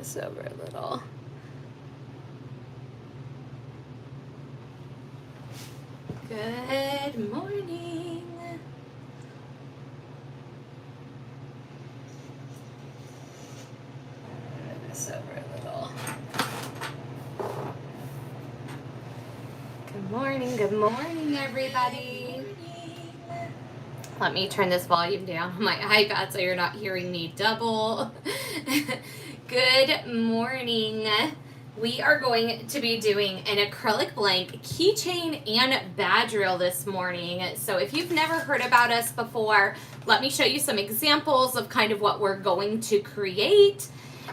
this over a little. Good morning. Move this over a little. Good morning, everybody. Let me turn this volume down on my iPad so you're not hearing me double. Good morning. We are going to be doing an acrylic blank keychain and badge reel this morning. So if you've never heard about us before, let me show you some examples of kind of what we're going to create.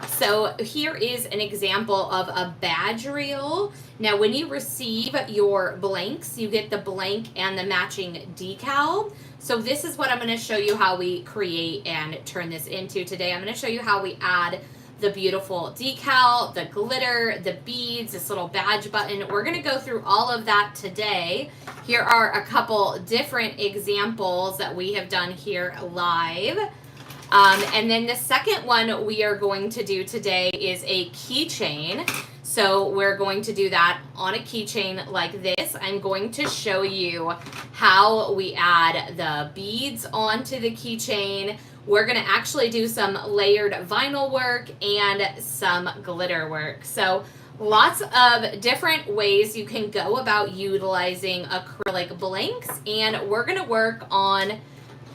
So here is an example of a badge reel. Now when you receive your blanks, you get the blank and the matching decal. So this is what I'm going to show you how we create and turn this into today. I'm going to show you how we add the beautiful decal, the glitter, the beads, this little badge button. We're going to go through all of that today. Here are a couple different examples that we have done here live. And then the second one we are going to do today is a keychain. So we're going to do that on a keychain like this. I'm going to show you how we add the beads onto the keychain. We're going to actually do some layered vinyl work and some glitter work. So lots of different ways you can go about utilizing acrylic blanks, and we're going to work on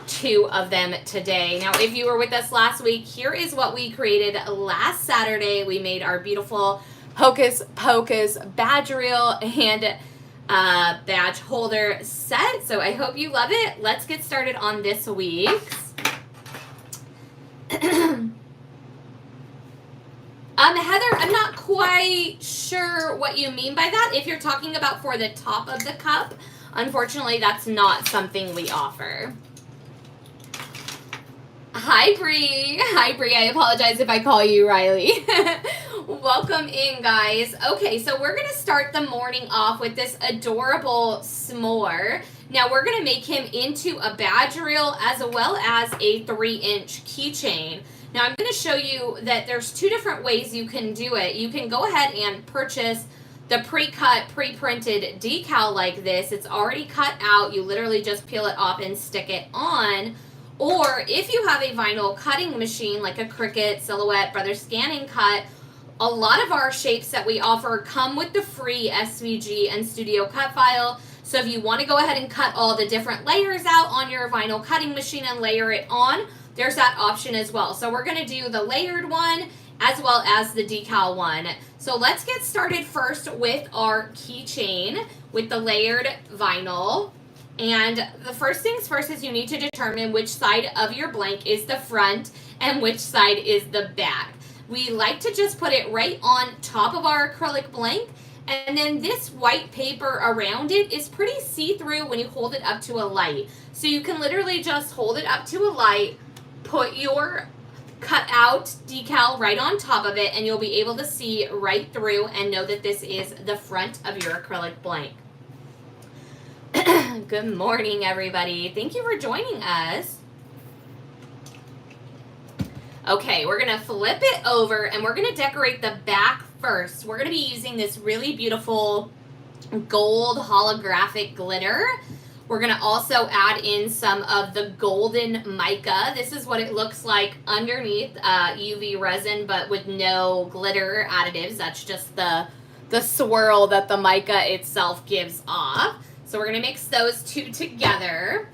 2 of them today. Now, if you were with us last week, here is what we created last Saturday. We made our beautiful Hocus Pocus badge reel and badge holder set. So I hope you love it. Let's get started on this week's. Heather, I'm not quite sure what you mean by that. If you're talking about for the top of the cup, unfortunately, that's not something we offer. Hi, Bree. Hi, Bree. I apologize if I call you Riley. Welcome in, guys. Okay, so we're going to start the morning off with this adorable s'more. Now, we're going to make him into a badge reel as well as a 3-inch keychain. Now, I'm going to show you that there's 2 different ways you can do it. You can go ahead and purchase the pre-cut, pre-printed decal like this. It's already cut out. You literally just peel it off and stick it on. Or if you have a vinyl cutting machine like a Cricut, Silhouette, Brother Scanning Cut, a lot of our shapes that we offer come with the free SVG and Studio Cut file. So if you want to go ahead and cut all the different layers out on your vinyl cutting machine and layer it on, there's that option as well. So we're going to do the layered one as well as the decal one. So let's get started first with our keychain with the layered vinyl. And the first things first is you need to determine which side of your blank is the front and which side is the back. We like to just put it right on top of our acrylic blank, and then this white paper around it is pretty see-through when you hold it up to a light. So you can literally just hold it up to a light, put your cut out decal right on top of it, and you'll be able to see right through and know that this is the front of your acrylic blank. Good morning, everybody. Thank you for joining us. Okay, we're going to flip it over and we're going to decorate the back first. We're going to be using this really beautiful gold holographic glitter. We're going to also add in some of the golden mica. This is what it looks like underneath UV resin, but with no glitter additives. That's just the swirl that the mica itself gives off. So we're going to mix those 2 together.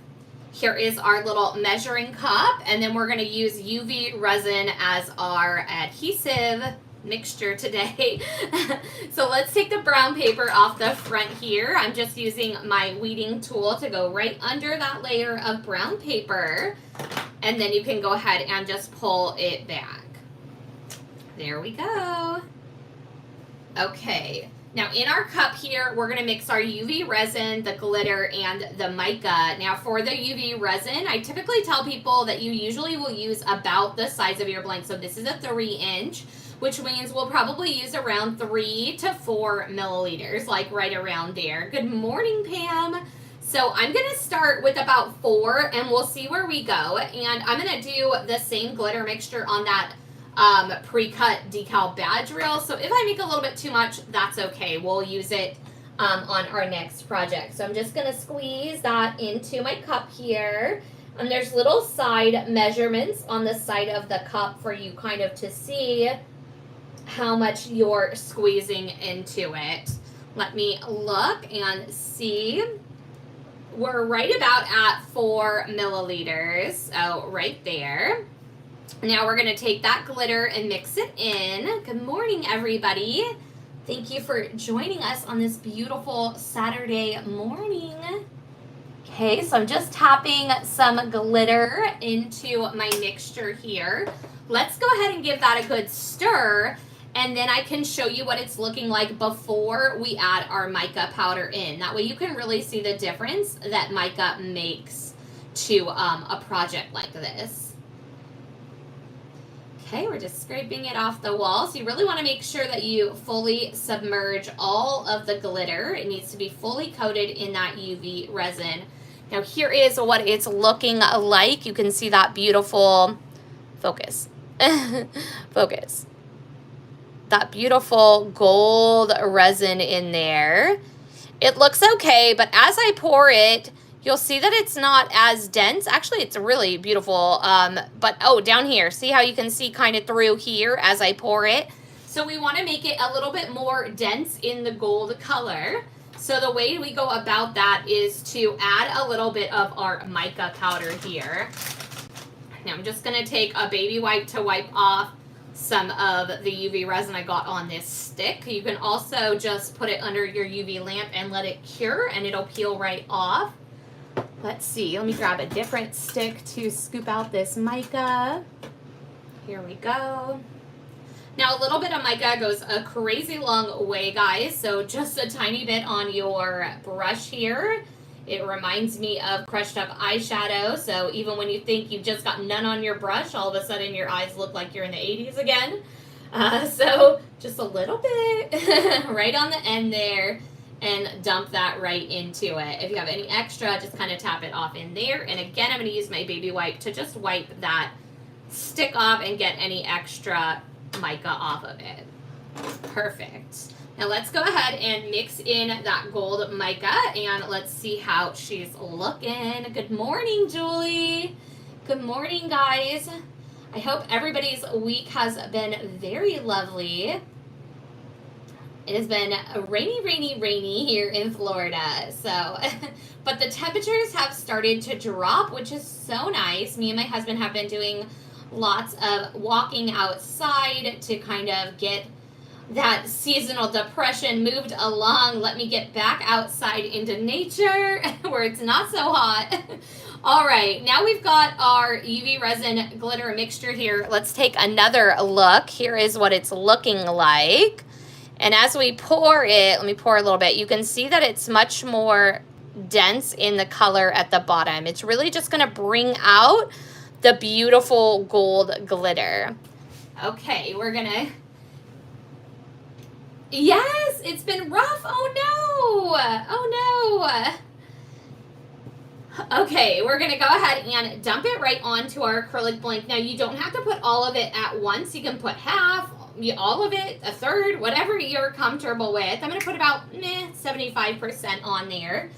Here is our little measuring cup, and then we're going to use UV resin as our adhesive mixture today. So let's take the brown paper off the front here. I'm just using my weeding tool to go right under that layer of brown paper, and then you can go ahead and just pull it back. There we go. Okay. Now in our cup here, we're going to mix our UV resin, the glitter, and the mica. Now for the UV resin, I typically tell people that you usually will use about the size of your blank. So this is a 3-inch, which means we'll probably use around 3 to 4 milliliters, like right around there. Good morning, Pam. So I'm going to start with about 4, and we'll see where we go. And I'm going to do the same glitter mixture on that pre-cut decal badge reel. So if I make a little bit too much, that's okay. We'll use it on our next project. So I'm just gonna squeeze that into my cup here. And there's little side measurements on the side of the cup for you kind of to see how much you're squeezing into it. Let me look and see. We're right about at 4 milliliters, so right there. Now we're gonna take that glitter and mix it in. Good morning, everybody. Thank you for joining us on this beautiful Saturday morning. Okay, so I'm just tapping some glitter into my mixture here. Let's go ahead and give that a good stir, and then I can show you what it's looking like before we add our mica powder in. That way you can really see the difference that mica makes to a project like this. Okay, we're just scraping it off the wall. So you really want to make sure that you fully submerge all of the glitter. It needs to be fully coated in that UV resin. Now here is what it's looking like. You can see that beautiful, focus, focus. That beautiful gold resin in there. It looks okay, but as I pour it, you'll see that it's not as dense. Actually, it's really beautiful. But oh, down here, see how you can see kind of through here as I pour it? So we want to make it a little bit more dense in the gold color. So the way we go about that is to add a little bit of our mica powder here. Now I'm just going to take a baby wipe to wipe off some of the UV resin I got on this stick. You can also just put it under your UV lamp and let it cure, and it'll peel right off. Let's see, let me grab a different stick to scoop out this mica. Here we go. Now a little bit of mica goes a crazy long way, guys, so just a tiny bit on your brush here. It reminds me of crushed up eyeshadow, so even when you think you've just got none on your brush, all of a sudden your eyes look like you're in the 80s again. So just a little bit right on the end there, and dump that right into it. If you have any extra, just kind of tap it off in there. And again, I'm going to use my baby wipe to just wipe that stick off and get any extra mica off of it. Perfect. Now let's go ahead and mix in that gold mica, and let's see how she's looking. Good morning, Julie. Good morning, guys. I hope everybody's week has been very lovely. It has been rainy here in Florida, so, but the temperatures have started to drop, which is so nice. Me and my husband have been doing lots of walking outside to kind of get that seasonal depression moved along. Let me get back outside into nature where it's not so hot. All right, now we've got our UV resin glitter mixture here. Let's take another look. Here is what it's looking like. And as we pour it, let me pour a little bit, you can see that it's much more dense in the color at the bottom. It's really just going to bring out the beautiful gold glitter. Okay, we're going to... Yes, it's been rough. Oh, no. Oh, no. Okay, we're going to go ahead and dump it right onto our acrylic blank. Now, you don't have to put all of it at once. You can put half, all of it, a third, whatever you're comfortable with. I'm going to put about 75% on there.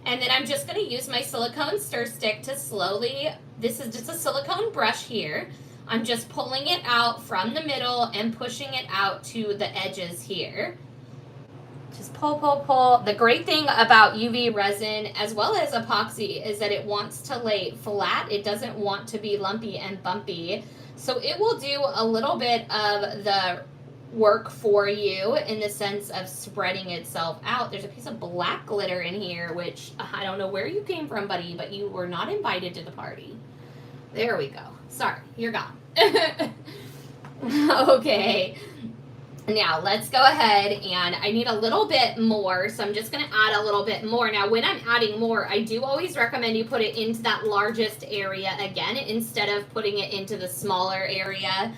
And then I'm just going to use my silicone stir stick to slowly, this is just a silicone brush here. I'm just pulling it out from the middle and pushing it out to the edges here. Just pull, pull, pull. The great thing about UV resin as well as epoxy is that it wants to lay flat. It doesn't want to be lumpy and bumpy. So it will do a little bit of the work for you in the sense of spreading itself out. There's a piece of black glitter in here, which I don't know where you came from, buddy, but you were not invited to the party. There we go. Sorry, you're gone. Okay. Now let's go ahead, and I need a little bit more, so I'm just going to add a little bit more. Now when I'm adding more, I do always recommend you put it into that largest area again instead of putting it into the smaller area.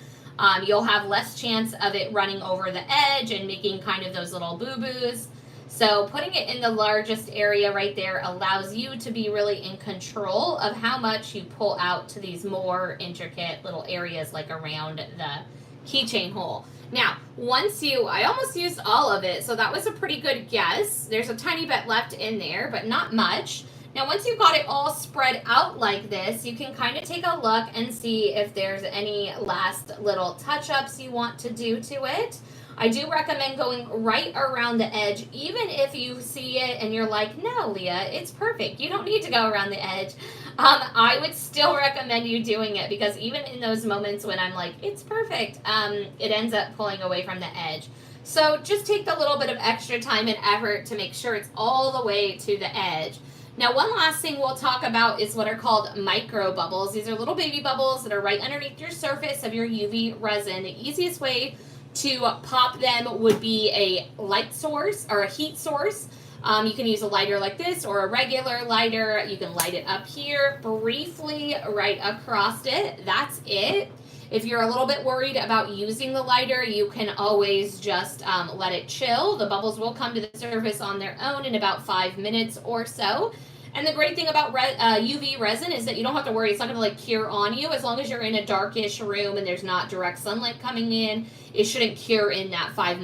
You'll have less chance of it running over the edge and making kind of those little boo-boos. So putting it in the largest area right there allows you to be really in control of how much you pull out to these more intricate little areas like around the keychain hole. Now, I almost used all of it, so that was a pretty good guess. There's a tiny bit left in there, but not much. Now, once you've got it all spread out like this, you can kind of take a look and see if there's any last little touch-ups you want to do to it. I do recommend going right around the edge, even if you see it and you're like, no, Leah, it's perfect. You don't need to go around the edge. I would still recommend you doing it because even in those moments when I'm like, it's perfect, it ends up pulling away from the edge. So just take the little bit of extra time and effort to make sure it's all the way to the edge. Now, one last thing we'll talk about is what are called micro bubbles. These are little baby bubbles that are right underneath your surface of your UV resin. The easiest way to pop them would be a light source or a heat source. You can use a lighter like this or a regular lighter. You can light it up here briefly right across it. That's it. If you're a little bit worried about using the lighter, you can always just let it chill. The bubbles will come to the surface on their own in about 5 minutes or so. And the great thing about UV resin is that you don't have to worry. It's not going to like cure on you. As long as you're in a darkish room and there's not direct sunlight coming in, it shouldn't cure in that 5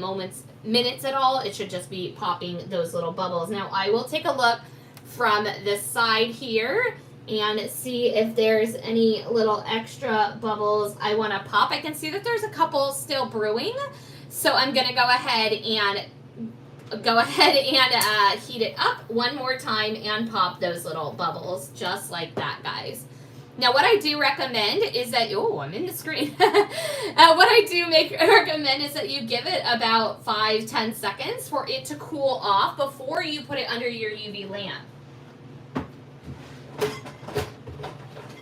minutes at all. It should just be popping those little bubbles. Now, I will take a look from the side here and see if there's any little extra bubbles I want to pop. I can see that there's a couple still brewing. So I'm going to go ahead and heat it up one more time and pop those little bubbles just like that, guys. Now, what I do recommend is that, oh, I'm in the screen. What I do recommend is that you give it about 5-10 seconds for it to cool off before you put it under your UV lamp.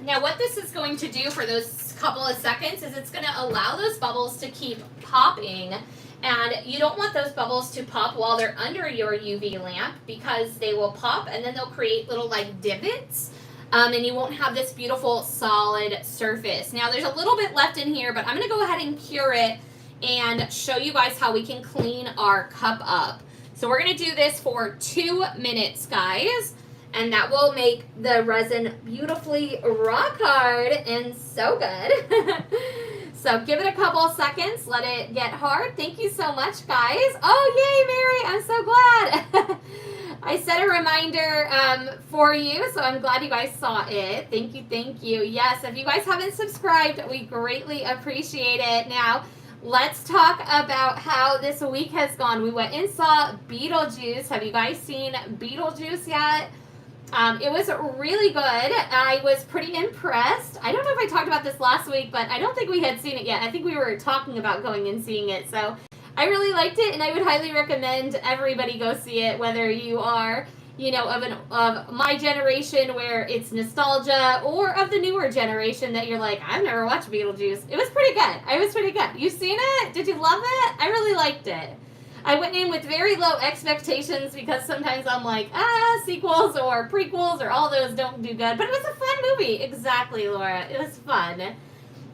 Now, what this is going to do for those couple of seconds is it's going to allow those bubbles to keep popping. And you don't want those bubbles to pop while they're under your UV lamp because they will pop and then they'll create little like divots. And you won't have this beautiful solid surface. Now there's a little bit left in here, but I'm going to go ahead and cure it and show you guys how we can clean our cup up. So we're going to do this for 2 minutes, guys. And that will make the resin beautifully rock hard and so good. So give it a couple seconds, let it get hard. Thank you so much, guys. Oh, yay, Mary, I'm so glad. I set a reminder for you, so I'm glad you guys saw it. Thank you, thank you. Yes, if you guys haven't subscribed, we greatly appreciate it. Now, let's talk about how this week has gone. We went and saw Beetlejuice. Have you guys seen Beetlejuice yet? It was really good. I was pretty impressed. I don't know if I talked about this last week, but I don't think we had seen it yet. I think we were talking about going and seeing it. So I really liked it, and I would highly recommend everybody go see it, whether you are, you know, of my generation where it's nostalgia, or of the newer generation that you're like, I've never watched Beetlejuice. It was pretty good. It was pretty good. You seen it? Did you love it? I really liked it. I went in with very low expectations because sometimes I'm like, sequels or prequels or all those don't do good. But it was a fun movie. Exactly, Laura. It was fun.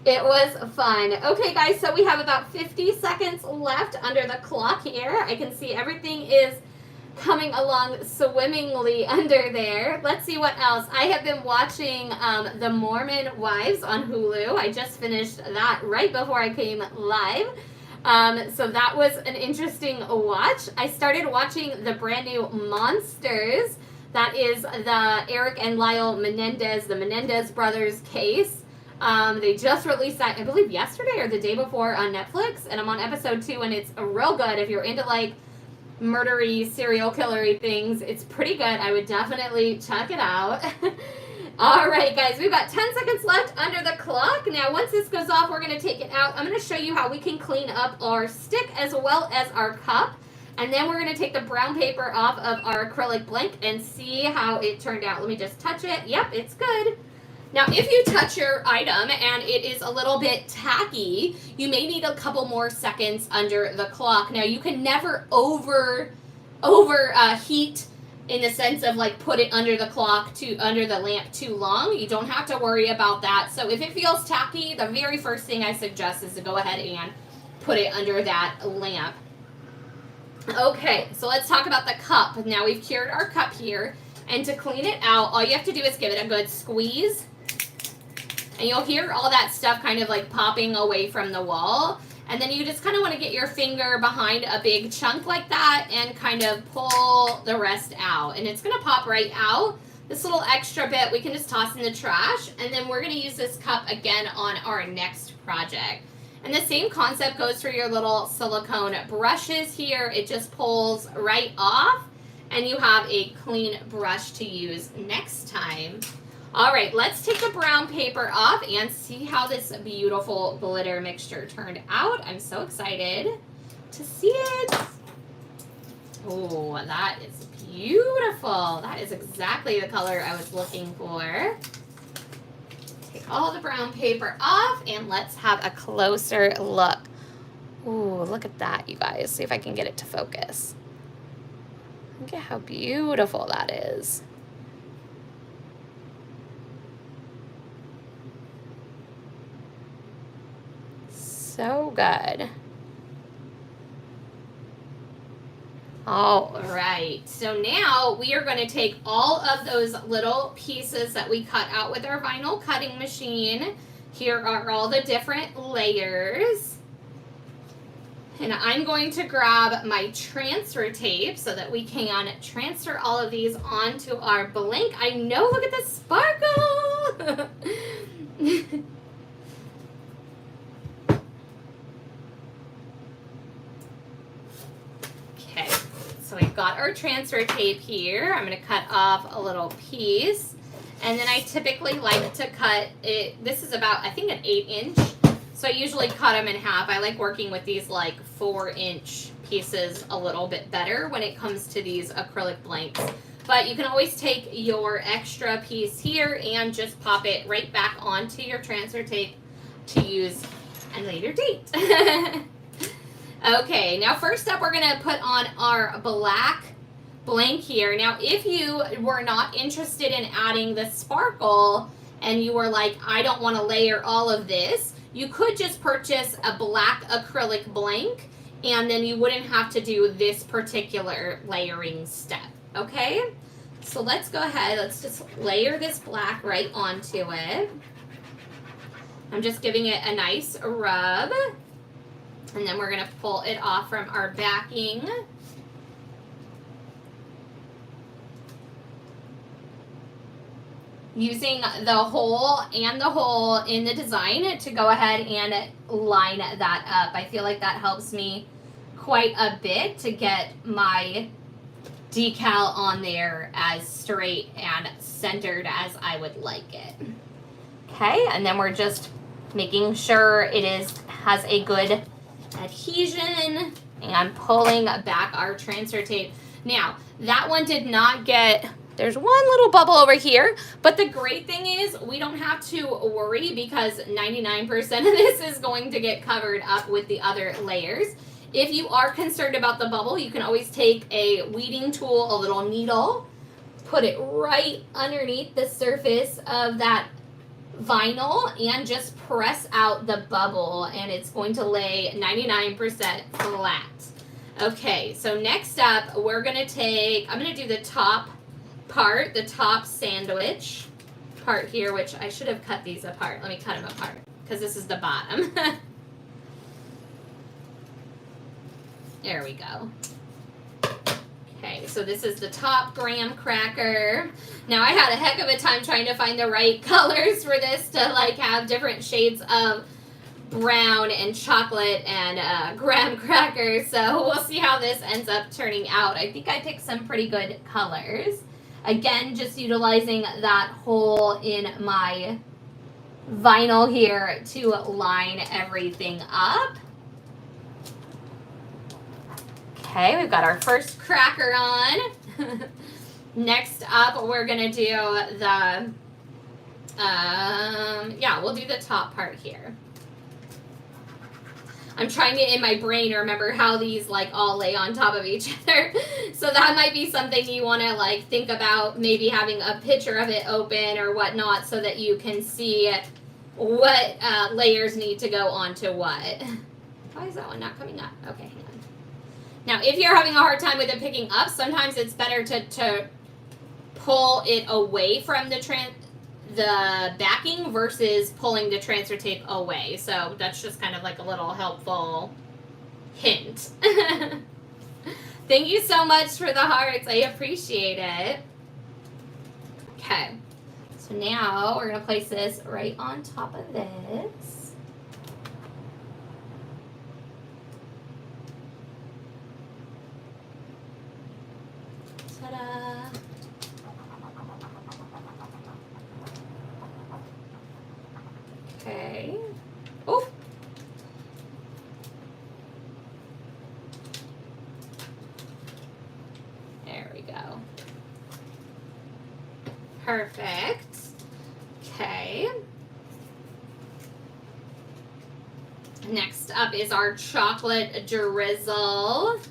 It was fun. Okay, guys, so we have about 50 seconds left under the clock here. I can see everything is coming along swimmingly under there. Let's see what else. I have been watching The Mormon Wives on Hulu. I just finished that right before I came live. So that was an interesting watch. I started watching the brand new Monsters. That is the Eric and Lyle Menendez, the Menendez brothers case. They just released that, I believe, yesterday or the day before on Netflix. And I'm on episode 2, and it's real good. If you're into, like, murdery, serial killery things, it's pretty good. I would definitely check it out. All right, guys, we've got 10 seconds left under the clock. Now, once this goes off, we're going to take it out. I'm going to show you how we can clean up our stick as well as our cup. And then we're going to take the brown paper off of our acrylic blank and see how it turned out. Let me just touch it. Yep, it's good. Now, if you touch your item and it is a little bit tacky, you may need a couple more seconds under the clock. Now, you can never overheat in the sense of like put it under the clock under the lamp too long. You don't have to worry about that. So if it feels tacky, the very first thing I suggest is to go ahead and put it under that lamp. Okay, so let's talk about the cup. Now we've cured our cup here, and to clean it out, all you have to do is give it a good squeeze, and you'll hear all that stuff kind of like popping away from the wall. And then you just kind of want to get your finger behind a big chunk like that and kind of pull the rest out. And it's going to pop right out. This little extra bit we can just toss in the trash. And then we're going to use this cup again on our next project. And the same concept goes for your little silicone brushes here. It just pulls right off and you have a clean brush to use next time. All right, let's take the brown paper off and see how this beautiful glitter mixture turned out. I'm so excited to see it. Oh, that is beautiful. That is exactly the color I was looking for. Take all the brown paper off and let's have a closer look. Ooh, look at that, you guys. See if I can get it to focus. Look at how beautiful that is. So good. All right, so now we are going to take all of those little pieces that we cut out with our vinyl cutting machine. Here are all the different layers. And I'm going to grab my transfer tape so that we can transfer all of these onto our blank. I know, look at the sparkle. Okay, so we've got our transfer tape here. I'm going to cut off a little piece. And then I typically like to cut it. This is about, I think, an 8-inch. So I usually cut them in half. I like working with these like 4-inch pieces a little bit better when it comes to these acrylic blanks. But you can always take your extra piece here and just pop it right back onto your transfer tape to use at a later date. Okay, now first up we're going to put on our black blank here. Now if you were not interested in adding the sparkle and you were like, I don't want to layer all of this, you could just purchase a black acrylic blank and then you wouldn't have to do this particular layering step, okay? So let's go ahead, let's just layer this black right onto it. I'm just giving it a nice rub and then we're gonna pull it off from our backing. Using the hole and the hole in the design to go ahead and line that up. I feel like that helps me quite a bit to get my decal on there as straight and centered as I would like it. Okay, and then we're just making sure it has a good adhesion and pulling back our transfer tape. Now, that one did not get... There's one little bubble over here, but the great thing is we don't have to worry because 99% of this is going to get covered up with the other layers. If you are concerned about the bubble, you can always take a weeding tool, a little needle, put it right underneath the surface of that vinyl and just press out the bubble and it's going to lay 99% flat. Okay, so next up we're going to take, I'm going to do the top part, the top sandwich part here, which I should have cut these apart. Let me cut them apart because this is the bottom. There we go. Okay, so this is the top graham cracker. Now I had a heck of a time trying to find the right colors for this to like have different shades of brown and chocolate and graham cracker. So we'll see how this ends up turning out. I think I picked some pretty good colors. Again, just utilizing that hole in my vinyl here to line everything up. Okay, we've got our first cracker on. Next up, we're gonna do the, we'll do the top part here. I'm trying to, in my brain, remember how these like all lay on top of each other. So that might be something you want to like think about, maybe having a picture of it open or whatnot so that you can see what layers need to go onto what. Why is that one not coming up? Okay, hang on. Now, if you're having a hard time with it picking up, sometimes it's better to pull it away from the the backing versus pulling the transfer tape away. So that's just kind of like a little helpful hint. Thank you so much for the hearts. I appreciate it. Okay. So now we're going to place this right on top of this. Ta-da. Okay. Oh. There we go. Perfect. Okay. Next up is our chocolate drizzle.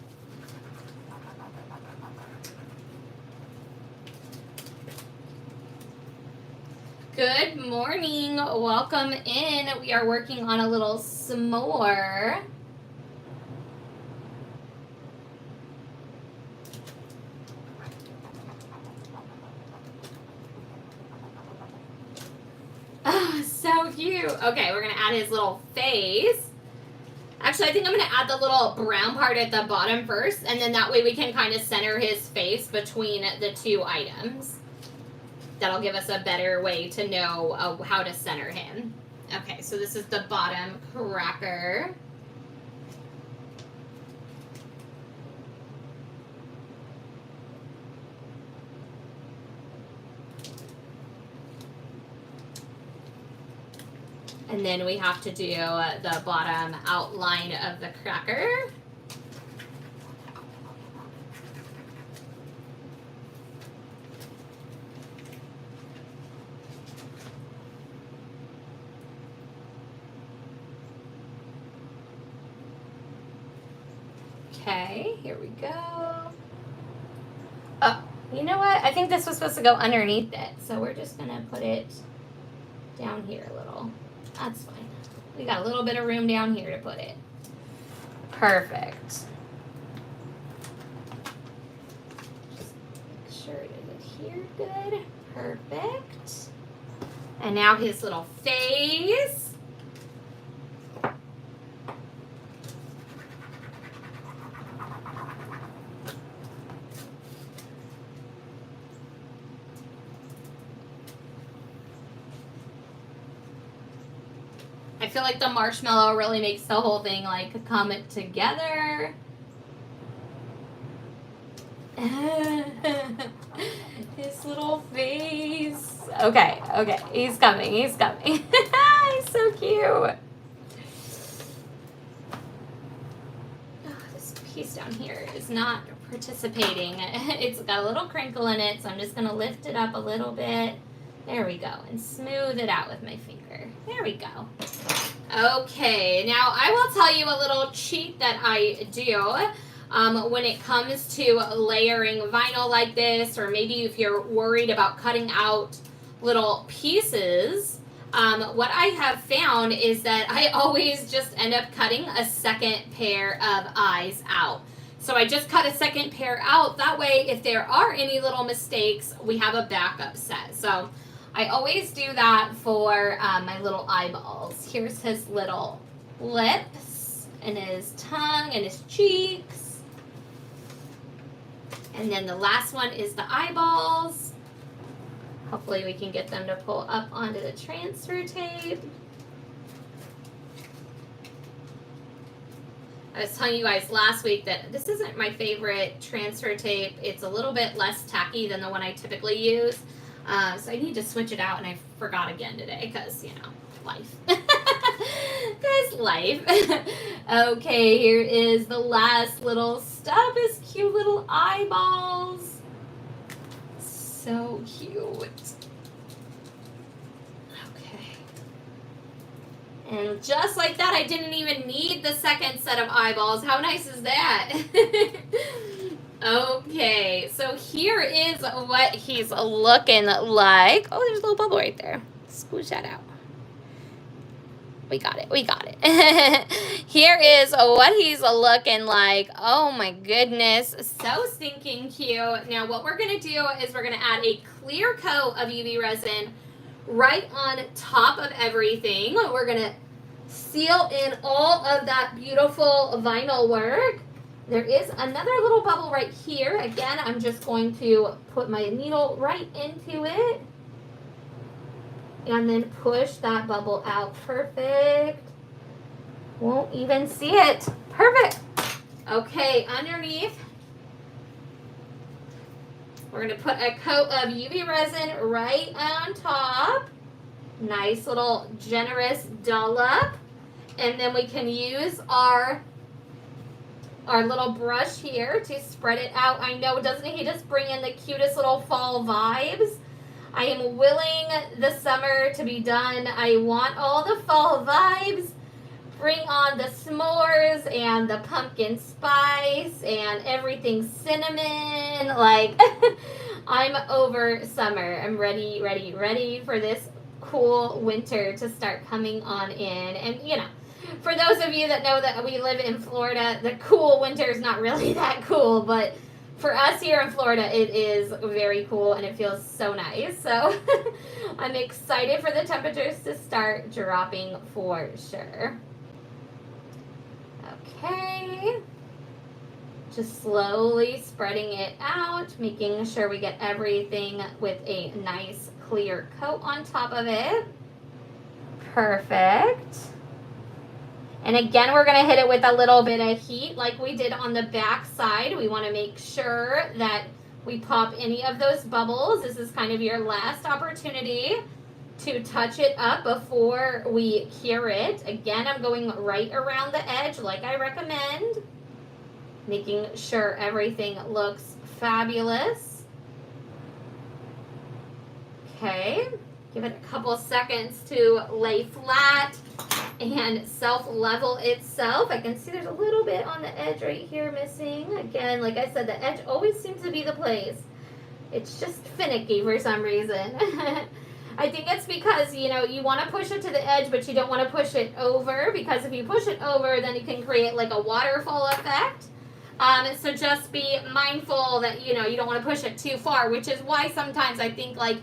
Good morning. Welcome in. We are working on a little s'more. Oh, so cute. Okay, we're going to add his little face. Actually, I think I'm going to add the little brown part at the bottom first, and then that way we can kind of center his face between the two items. That'll give us a better way to know how to center him. Okay, so this is the bottom cracker. And then we have to do the bottom outline of the cracker. Okay, here we go. Oh, you know what? I think this was supposed to go underneath it. So we're just going to put it down here a little. That's fine. We got a little bit of room down here to put it. Perfect. Just make sure it is here good. Perfect. And now his little face. I feel like the marshmallow really makes the whole thing like come together. His little face. Okay, okay, he's coming, he's coming. He's so cute. Oh, this piece down here is not participating. It's got a little crinkle in it, so I'm just gonna lift it up a little bit. There we go, and smooth it out with my finger. There we go. Okay, now I will tell you a little cheat that I do when it comes to layering vinyl like this, or maybe if you're worried about cutting out little pieces. What I have found is that I always just end up cutting a second pair of eyes out. So I just cut a second pair out. That way, if there are any little mistakes, we have a backup set. So I always do that for my little eyeballs. Here's his little lips and his tongue and his cheeks. And then the last one is the eyeballs. Hopefully we can get them to pull up onto the transfer tape. I was telling you guys last week that this isn't my favorite transfer tape. It's a little bit less tacky than the one I typically use. So I need to switch it out, and I forgot again today because, you know, life. Because life. Okay, here is the last little step. His cute little eyeballs. So cute. Okay. And just like that, I didn't even need the second set of eyeballs. How nice is that? Okay, so here is what he's looking like. Oh, there's a little bubble right there. Squish that out. We got it, we got it. Here is what he's looking like. Oh my goodness, so stinking cute. Now what we're gonna do is we're gonna add a clear coat of UV resin right on top of everything. We're gonna seal in all of that beautiful vinyl work. There is another little bubble right here. Again, I'm just going to put my needle right into it and then push that bubble out. Perfect. Won't even see it. Perfect. Okay, underneath, we're going to put a coat of UV resin right on top. Nice little generous dollop. And then we can use our little brush here to spread it out. I know, doesn't he just bring in the cutest little fall vibes? I am willing the summer to be done. I want all the fall vibes. Bring on the s'mores and the pumpkin spice and everything cinnamon. Like, I'm over summer. I'm ready, ready, ready for this cool winter to start coming on in. And, you know, for those of you that know that we live in Florida, the cool winter is not really that cool, but for us here in Florida, it is very cool and it feels so nice. So I'm excited for the temperatures to start dropping for sure. Okay, just slowly spreading it out, making sure we get everything with a nice clear coat on top of it. Perfect. And again, we're going to hit it with a little bit of heat like we did on the back side. We want to make sure that we pop any of those bubbles. This is kind of your last opportunity to touch it up before we cure it. Again, I'm going right around the edge like I recommend, making sure everything looks fabulous. Okay, give it a couple seconds to lay flat and self-level itself. I can see there's a little bit on the edge right here missing. Again, like I said, the edge always seems to be the place. It's just finicky for some reason. I think it's because, you know, you want to push it to the edge, but you don't want to push it over, because if you push it over, then you can create like a waterfall effect. So just be mindful that, you know, you don't want to push it too far, which is why sometimes I think like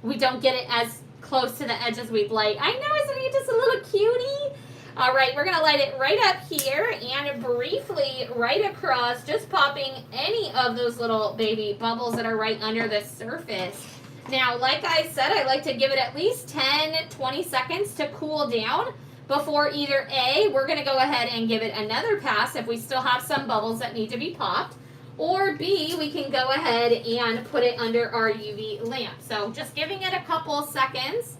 we don't get it as close to the edge as we'd like. I know, isn't he just a little cutie? All right, we're going to light it right up here and briefly right across, just popping any of those little baby bubbles that are right under the surface. Now, like I said, I like to give it at least 10-20 seconds to cool down before either A, we're going to go ahead and give it another pass if we still have some bubbles that need to be popped, or B, we can go ahead and put it under our UV lamp. So just giving it a couple seconds,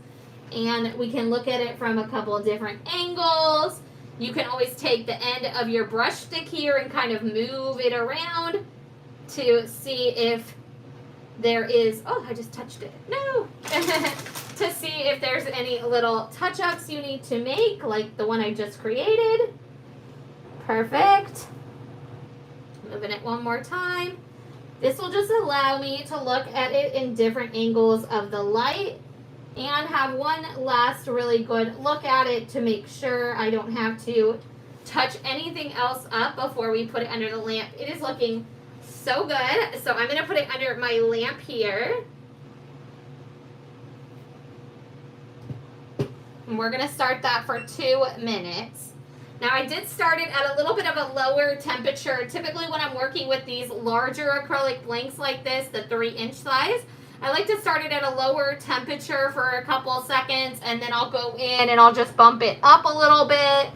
and we can look at it from a couple of different angles. You can always take the end of your brush stick here and kind of move it around to see if there is, oh, I just touched it. No! To see if there's any little touch-ups you need to make, like the one I just created. Perfect. Moving it one more time. This will just allow me to look at it in different angles of the light and have one last really good look at it to make sure I don't have to touch anything else up before we put it under the lamp. It is looking so good. So I'm going to put it under my lamp here. And we're going to start that for 2 minutes. Now I did start it at a little bit of a lower temperature. Typically when I'm working with these larger acrylic blanks like this, the 3-inch size, I like to start it at a lower temperature for a couple seconds, and then I'll go in and I'll just bump it up a little bit.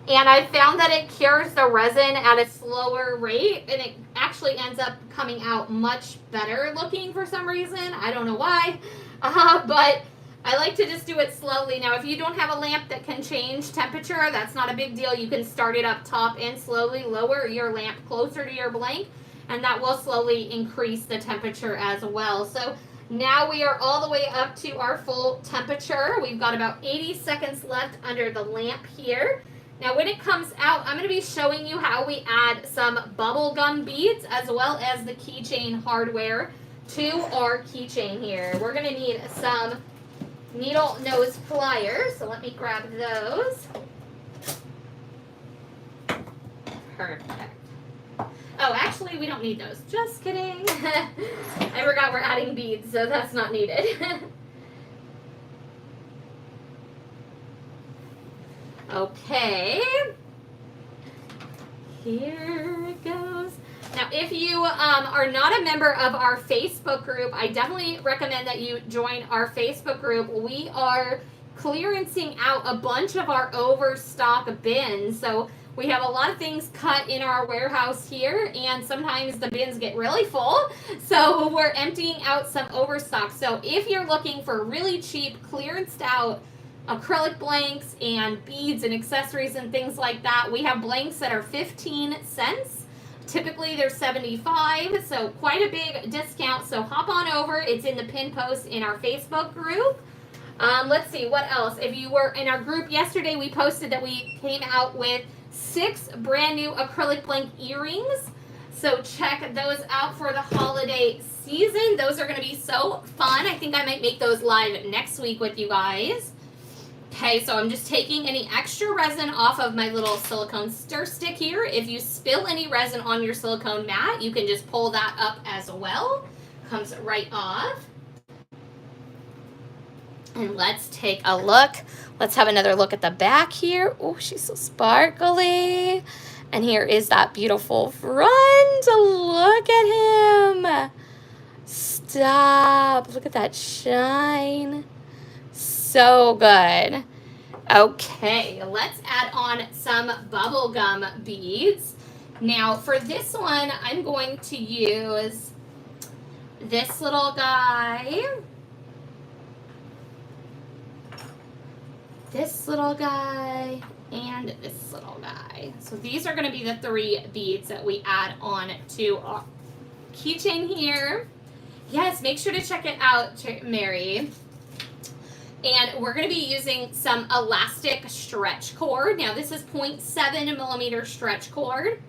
And I found that it cures the resin at a slower rate, and it actually ends up coming out much better looking for some reason. I don't know why, but I like to just do it slowly. Now, if you don't have a lamp that can change temperature, that's not a big deal. You can start it up top and slowly lower your lamp closer to your blank, and that will slowly increase the temperature as well. So now we are all the way up to our full temperature. We've got about 80 seconds left under the lamp here. Now when it comes out, I'm going to be showing you how we add some bubble gum beads as well as the keychain hardware to our keychain here. We're going to need some needle nose pliers, so let me grab those. Perfect. Oh, actually, we don't need those. Just kidding. I forgot we're adding beads, so that's not needed. Okay. Here it goes. Now, if you are not a member of our Facebook group, I definitely recommend that you join our Facebook group. We are clearancing out a bunch of our overstock bins. So we have a lot of things cut in our warehouse here, and sometimes the bins get really full. So we're emptying out some overstock. So if you're looking for really cheap, clearanced out acrylic blanks and beads and accessories and things like that, we have blanks that are 15 cents. Typically they're 75, so quite a big discount. So hop on over. It's in the pin post in our Facebook group. Let's see, what else? If you were in our group yesterday, we posted that we came out with 6 brand new acrylic blank earrings. So check those out for the holiday season. Those are going to be so fun. I think I might make those live next week with you guys. Okay, so I'm just taking any extra resin off of my little silicone stir stick here. If you spill any resin on your silicone mat, you can just pull that up as well. Comes right off. And let's take a look. Let's have another look at the back here. Oh, she's so sparkly. And here is that beautiful front. Look at him. Stop. Look at that shine. So good. Okay, let's add on some bubblegum beads. Now for this one, I'm going to use this little guy, this little guy, and this little guy. So these are going to be the 3 beads that we add on to our keychain here. Yes, make sure to check it out, Mary. And we're going to be using some elastic stretch cord. Now this is 0.7 millimeter stretch cord.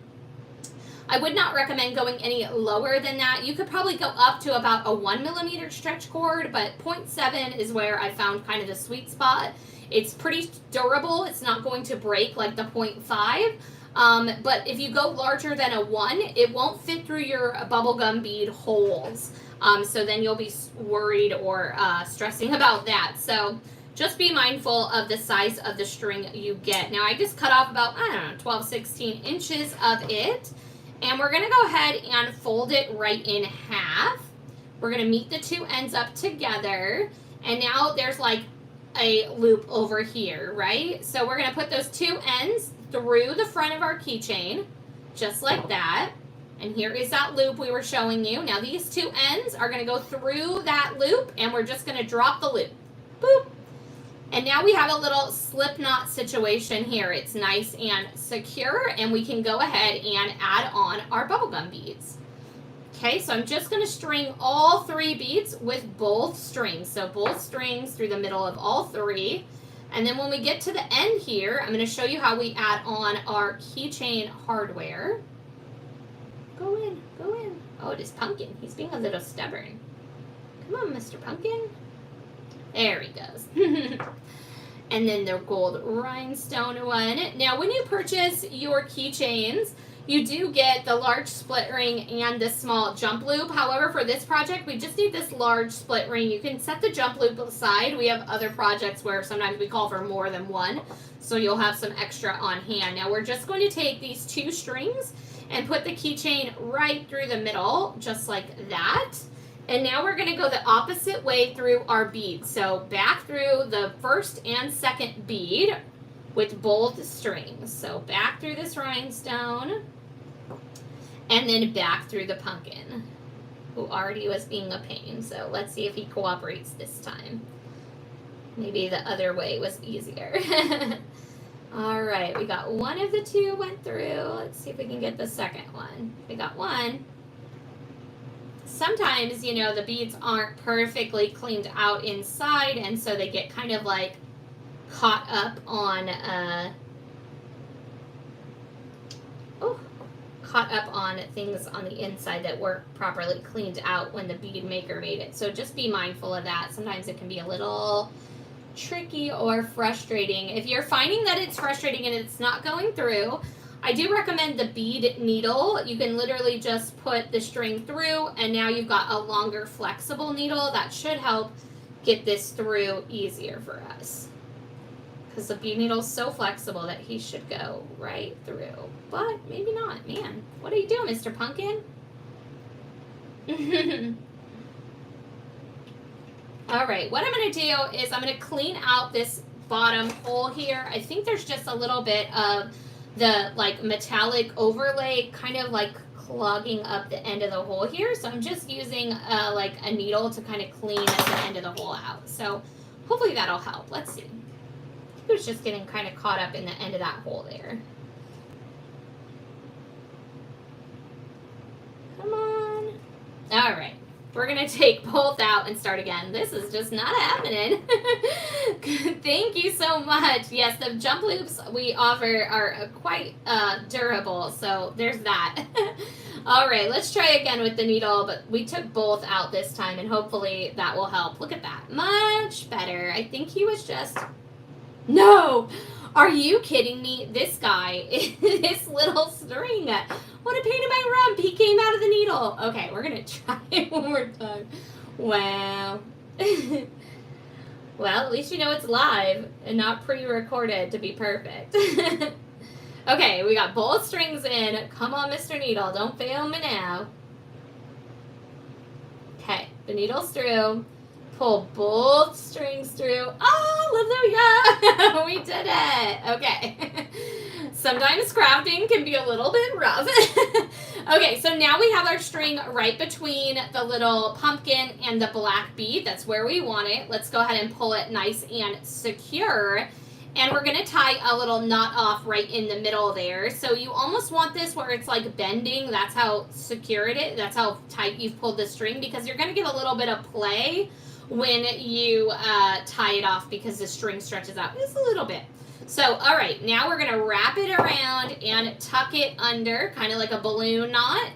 I would not recommend going any lower than that. You could probably go up to about a 1 millimeter stretch cord, but 0.7 is where I found kind of the sweet spot. It's pretty durable. It's not going to break like the 0.5. But if you go larger than a 1, it won't fit through your bubblegum bead holes. So then you'll be worried or stressing about that. So just be mindful of the size of the string you get. Now I just cut off about, I don't know, 12, 16 inches of it. And we're going to go ahead and fold it right in half. We're going to meet the 2 ends up together. And now there's like a loop over here, right? So we're going to put those 2 ends through the front of our keychain, just like that. And here is that loop we were showing you. Now these 2 ends are going to go through that loop, and we're just going to drop the loop. Boop. And now we have a little slip knot situation here. It's nice and secure, and we can go ahead and add on our bubblegum beads. Okay, so I'm just going to string all 3 beads with both strings. So both strings through the middle of all 3. And then when we get to the end here, I'm going to show you how we add on our keychain hardware. Go in, go in. Oh, it is Pumpkin. He's being a little stubborn. Come on, Mr. Pumpkin. There he goes. And then the gold rhinestone one. Now, when you purchase your keychains, you do get the large split ring and the small jump loop. However, for this project, we just need this large split ring. You can set the jump loop aside. We have other projects where sometimes we call for more than one, so you'll have some extra on hand. Now, we're just going to take these 2 strings and put the keychain right through the middle, just like that. And now we're going to go the opposite way through our beads. So back through the first and second bead with both strings. So back through this rhinestone, and then back through the pumpkin, who already was being a pain. So let's see if he cooperates this time. Maybe the other way was easier. All right, we got one of the 2 went through. Let's see if we can get the second one. We got one. Sometimes, you know, the beads aren't perfectly cleaned out inside, and so they get kind of like caught up on things on the inside that weren't properly cleaned out when the bead maker made it. So just be mindful of that. Sometimes it can be a little tricky or frustrating. If you're finding that it's frustrating and it's not going through, I do recommend the bead needle. You can literally just put the string through, and now you've got a longer flexible needle that should help get this through easier for us. because the bead needle is so flexible that he should go right through. But maybe not. Man, what are you doing, Mr. Pumpkin? All right, what I'm going to do is I'm going to clean out this bottom hole here. I think there's just a little bit of the like metallic overlay kind of like clogging up the end of the hole here. So I'm just using like a needle to kind of clean the end of the hole out. So hopefully that'll help. Let's see. It was just getting kind of caught up in the end of that hole there. Come on. All right. We're going to take both out and start again. This is just not happening. Thank you so much. Yes, the jump loops we offer are quite durable, so there's that. All right, let's try again with the needle, but we took both out this time, and hopefully that will help. Look at that. Much better. I think he was just... No! Are you kidding me? This guy, this little string. What a pain in my rump. He came out of the needle. Okay, we're going to try it one more time. Wow. Well, at least you know it's live and not pre-recorded to be perfect. Okay, we got both strings in. Come on, Mr. Needle. Don't fail me now. Okay, the needle's through. Pull both strings through. Oh, hallelujah! We did it. Okay. Sometimes crafting can be a little bit rough. Okay, so now we have our string right between the little pumpkin and the black bead. That's where we want it. Let's go ahead and pull it nice and secure. And we're going to tie a little knot off right in the middle there. So you almost want this where it's like bending. That's how secure it is. That's how tight you've pulled the string, because you're going to get a little bit of play when you tie it off because the string stretches out just a little bit. So, all right, now we're going to wrap it around and tuck it under, kind of like a balloon knot,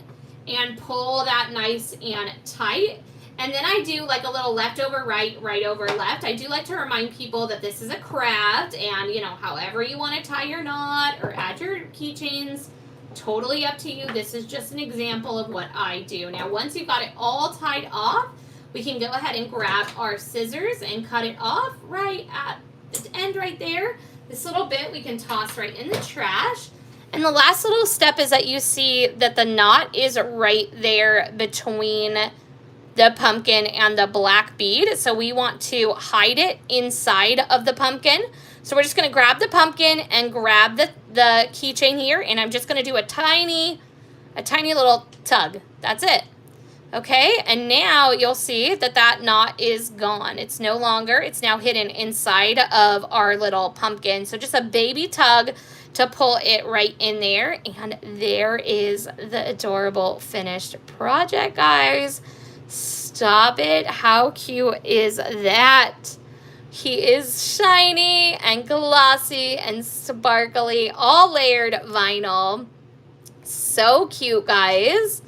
and pull that nice and tight. And then I do like a little left over right, right over left. I do like to remind people that this is a craft, and, you know, however you want to tie your knot or add your keychains, totally up to you. This is just an example of what I do. Now, once you've got it all tied off, we can go ahead and grab our scissors and cut it off right at the end right there. This little bit we can toss right in the trash. And the last little step is that you see that the knot is right there between the pumpkin and the black bead. So we want to hide it inside of the pumpkin. So we're just going to grab the pumpkin and grab the keychain here. And I'm just going to do a tiny little tug. That's it. Okay, and now you'll see that that knot is gone. It's no longer, it's now hidden inside of our little pumpkin. So just a baby tug to pull it right in there. And there is the adorable finished project, guys. Stop it. How cute is that? He is shiny and glossy and sparkly, all layered vinyl. So cute, guys.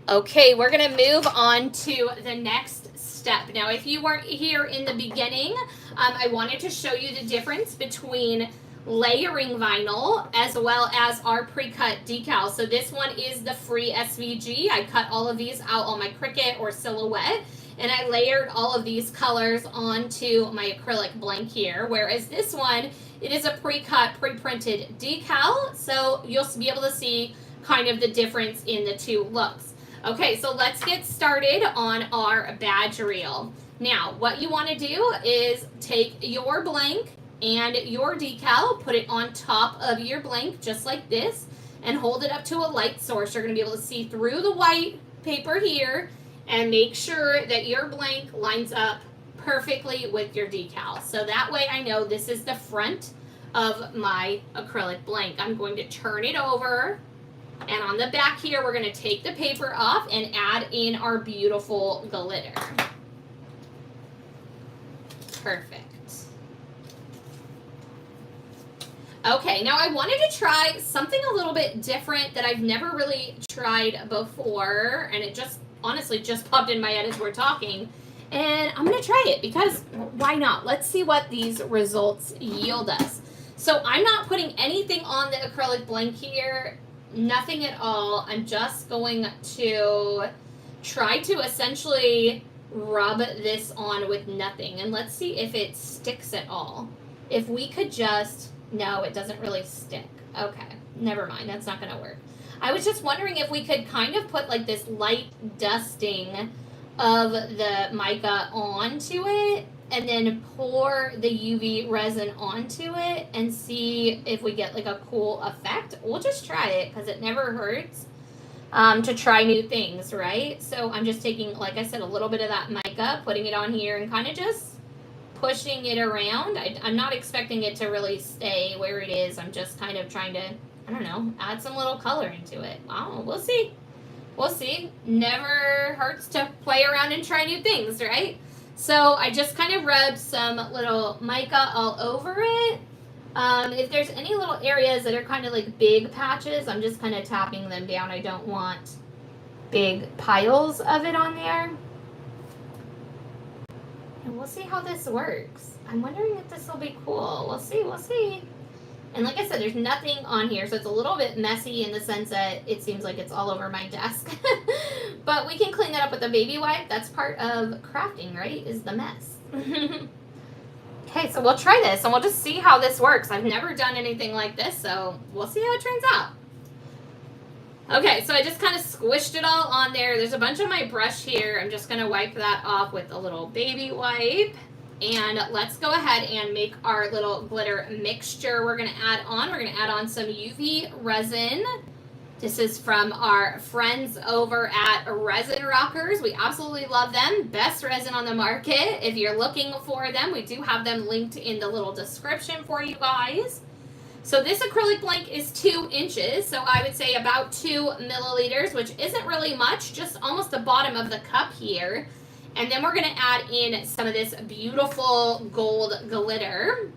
Okay, we're going to move on to the next step. Now, if you weren't here in the beginning, I wanted to show you the difference between layering vinyl as well as our pre-cut decal. So this one is the free SVG. I cut all of these out on my Cricut or Silhouette, and I layered all of these colors onto my acrylic blank here, whereas this one, it is a pre-cut, pre-printed decal. So you'll be able to see kind of the difference in the two looks. Okay, so let's get started on our badge reel. Now, what you want to do is take your blank and your decal, put it on top of your blank just like this, and hold it up to a light source. You're going to be able to see through the white paper here, and make sure that your blank lines up perfectly with your decal. So that way I know this is the front of my acrylic blank. I'm going to turn it over. And on the back here, we're going to take the paper off and add in our beautiful glitter. Perfect. Okay, now I wanted to try something a little bit different that I've never really tried before. And it just, honestly, just popped in my head as we're talking. And I'm going to try it because why not? Let's see what these results yield us. So I'm not putting anything on the acrylic blank here. Nothing at all. I'm just going to try to essentially rub this on with nothing. And let's see if it sticks at all. if we could just, no, it doesn't really stick. Okay, never mind, that's not gonna work. I was just wondering if we could kind of put like this light dusting of the mica onto it and then pour the UV resin onto it and see if we get like a cool effect. We'll just try it because it never hurts to try new things, right? So I'm just taking, like I said, a little bit of that mica, putting it on here and kind of just pushing it around. I'm not expecting it to really stay where it is. I'm just kind of trying to, I don't know, add some little color into it. Wow, we'll see. We'll see. Never hurts to play around and try new things, right? So I just kind of rubbed some little mica all over it. If there's any little areas that are kind of like big patches, I'm just kind of tapping them down. I don't want big piles of it on there. And we'll see how this works. I'm wondering if this will be cool. We'll see, we'll see. And like I said, there's nothing on here, so it's a little bit messy in the sense that it seems like it's all over my desk. But we can clean that up with a baby wipe. That's part of crafting, right? Is the mess. Okay, so we'll try this and we'll just see how this works. I've never done anything like this, so we'll see how it turns out. Okay, so I just kind of squished it all on there. There's a bunch of my brush here. I'm just going to wipe that off with a little baby wipe. And let's go ahead and make our little glitter mixture we're going to add on. We're going to add on some UV resin. This is from our friends over at Resin Rockers. We absolutely love them. Best resin on the market. If you're looking for them, we do have them linked in the little description for you guys. So this acrylic blank is 2 inches, so I would say about 2 milliliters, which isn't really much, just almost the bottom of the cup here. And then we're going to add in some of this beautiful gold glitter.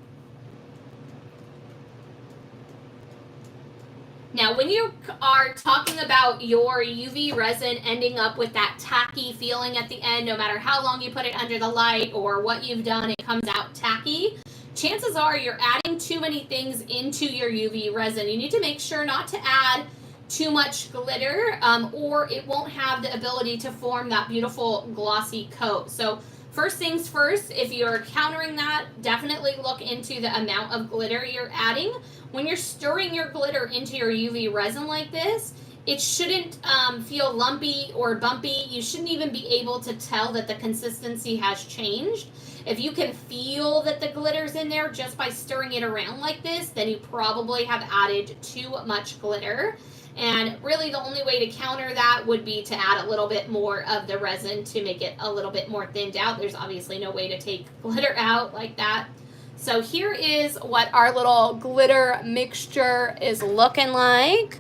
Now, when you are talking about your UV resin ending up with that tacky feeling at the end, no matter how long you put it under the light or what you've done, it comes out tacky. Chances are you're adding too many things into your UV resin. You need to make sure not to add too much glitter or it won't have the ability to form that beautiful glossy coat. So first things first, if you're countering that, definitely look into the amount of glitter you're adding. When you're stirring your glitter into your UV resin like this, it shouldn't feel lumpy or bumpy. You shouldn't even be able to tell that the consistency has changed. If you can feel that the glitter's in there just by stirring it around like this, then you probably have added too much glitter. And really the only way to counter that would be to add a little bit more of the resin to make it a little bit more thinned out. There's obviously no way to take glitter out like that. So here is what our little glitter mixture is looking like.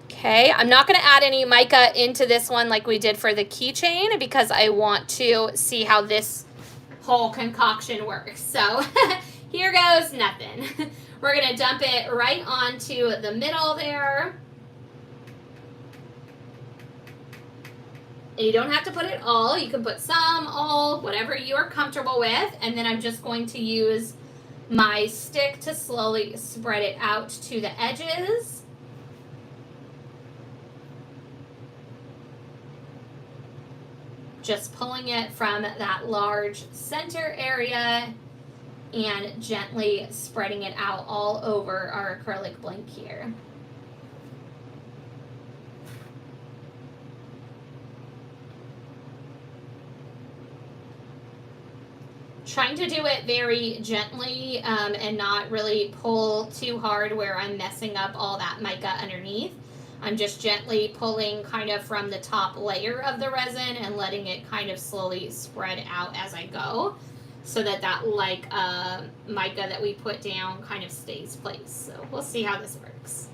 Okay, I'm not going to add any mica into this one like we did for the keychain because I want to see how this whole concoction works. So here goes nothing. We're going to dump it right onto the middle there. And you don't have to put it all. You can put some, all, whatever you are comfortable with. And then I'm just going to use my stick to slowly spread it out to the edges. Just pulling it from that large center area and gently spreading it out all over our acrylic blank here. Trying to do it very gently and not really pull too hard where I'm messing up all that mica underneath. I'm just gently pulling kind of from the top layer of the resin and letting it kind of slowly spread out as I go so that that like mica that we put down kind of stays placed. So we'll see how this works.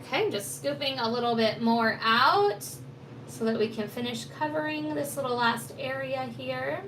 Okay, I'm just scooping a little bit more out so that we can finish covering this little last area here.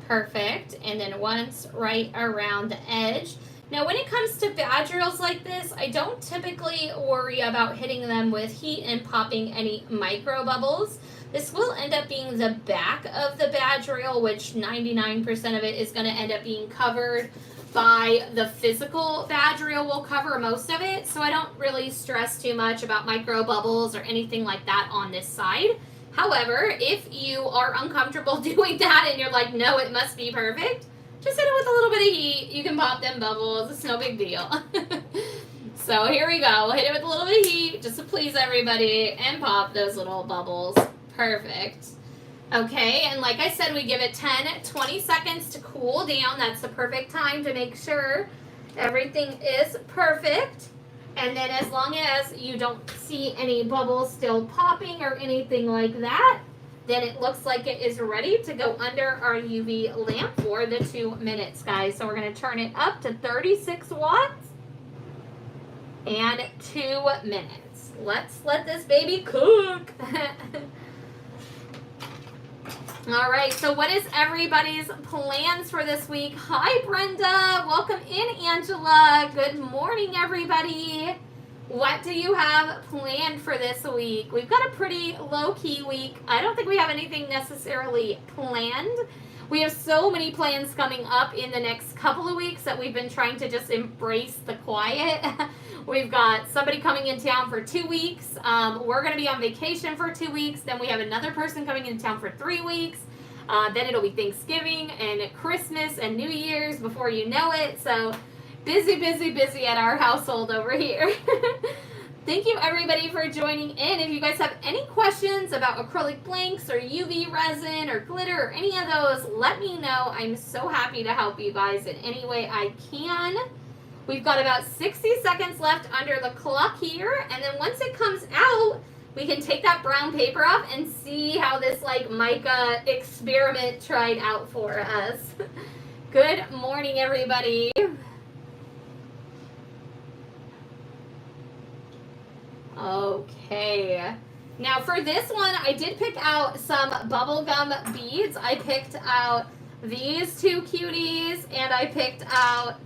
Perfect. And then once right around the edge. Now, when it comes to badge rails like this, I don't typically worry about hitting them with heat and popping any micro bubbles. This will end up being the back of the badge rail, which 99% of it is going to end up being covered by the physical badge rail. Will cover most of it, so I don't really stress too much about micro bubbles or anything like that on this side, However, if you are uncomfortable doing that and you're like, no, it must be perfect, just hit it with a little bit of heat. You can pop them bubbles. It's no big deal. So here we go. Hit it with a little bit of heat just to please everybody and pop those little bubbles. Perfect. Okay, and like I said, we give it 10-20 seconds to cool down. That's the perfect time to make sure everything is perfect. And then as long as you don't see any bubbles still popping or anything like that, then it looks like it is ready to go under our UV lamp for the 2 minutes, guys. So we're going to turn it up to 36 watts and 2 minutes. Let's let this baby cook. All right, so what is everybody's plans for this week? Hi, Brenda. Welcome in, Angela. Good morning, everybody. What do you have planned for this week? We've got a pretty low-key week. I don't think we have anything necessarily planned. We have so many plans coming up in the next couple of weeks that we've been trying to just embrace the quiet. We've got somebody coming in town for 2 weeks. We're going to be on vacation for 2 weeks. Then we have another person coming in town for 3 weeks. Then it'll be Thanksgiving and Christmas and New Year's before you know it. So busy, busy, busy at our household over here. Thank you, everybody, for joining in. If you guys have any questions about acrylic blanks or UV resin or glitter or any of those, let me know. I'm so happy to help you guys in any way I can. We've got about 60 seconds left under the clock here, and then once it comes out, we can take that brown paper off and see how this like mica experiment tried out for us. Good morning, everybody. Okay. Now for this one, I did pick out some bubblegum beads. I picked out these 2 cuties, and I picked out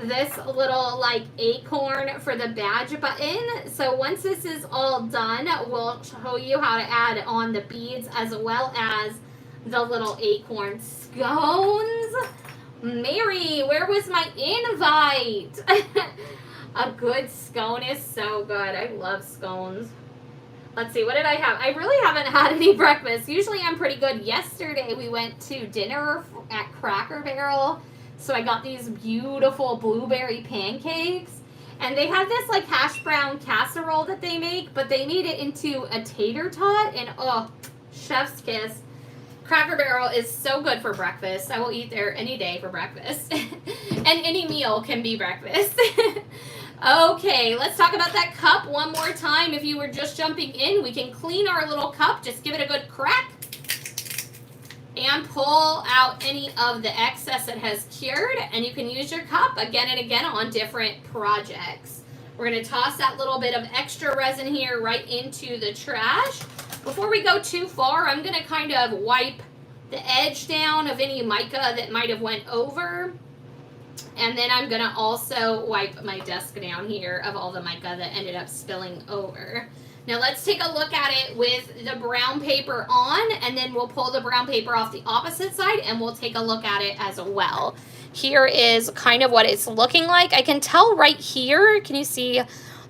this little like acorn for the badge button. So once this is all done, we'll show you how to add on the beads as well as the little acorn scones. Mary, where was my invite? A good scone is so good. I love scones. Let's see, what did I have? I really haven't had any breakfast. Usually I'm pretty good. Yesterday we went to dinner at Cracker Barrel. So I got these beautiful blueberry pancakes. And they had this like hash brown casserole that they make, but they made it into a tater tot. And oh, chef's kiss. Cracker Barrel is so good for breakfast. I will eat there any day for breakfast. And any meal can be breakfast. Okay, let's talk about that cup one more time. If you were just jumping in, we can clean our little cup. Just give it a good crack. And pull out any of the excess that has cured. And you can use your cup again and again on different projects. We're going to toss that little bit of extra resin here right into the trash. Before we go too far, I'm going to kind of wipe the edge down of any mica that might have went over. And then I'm going to also wipe my desk down here of all the mica that ended up spilling over. Now let's take a look at it with the brown paper on, and then we'll pull the brown paper off the opposite side and we'll take a look at it as well. Here is kind of what it's looking like. I can tell right here, can you see,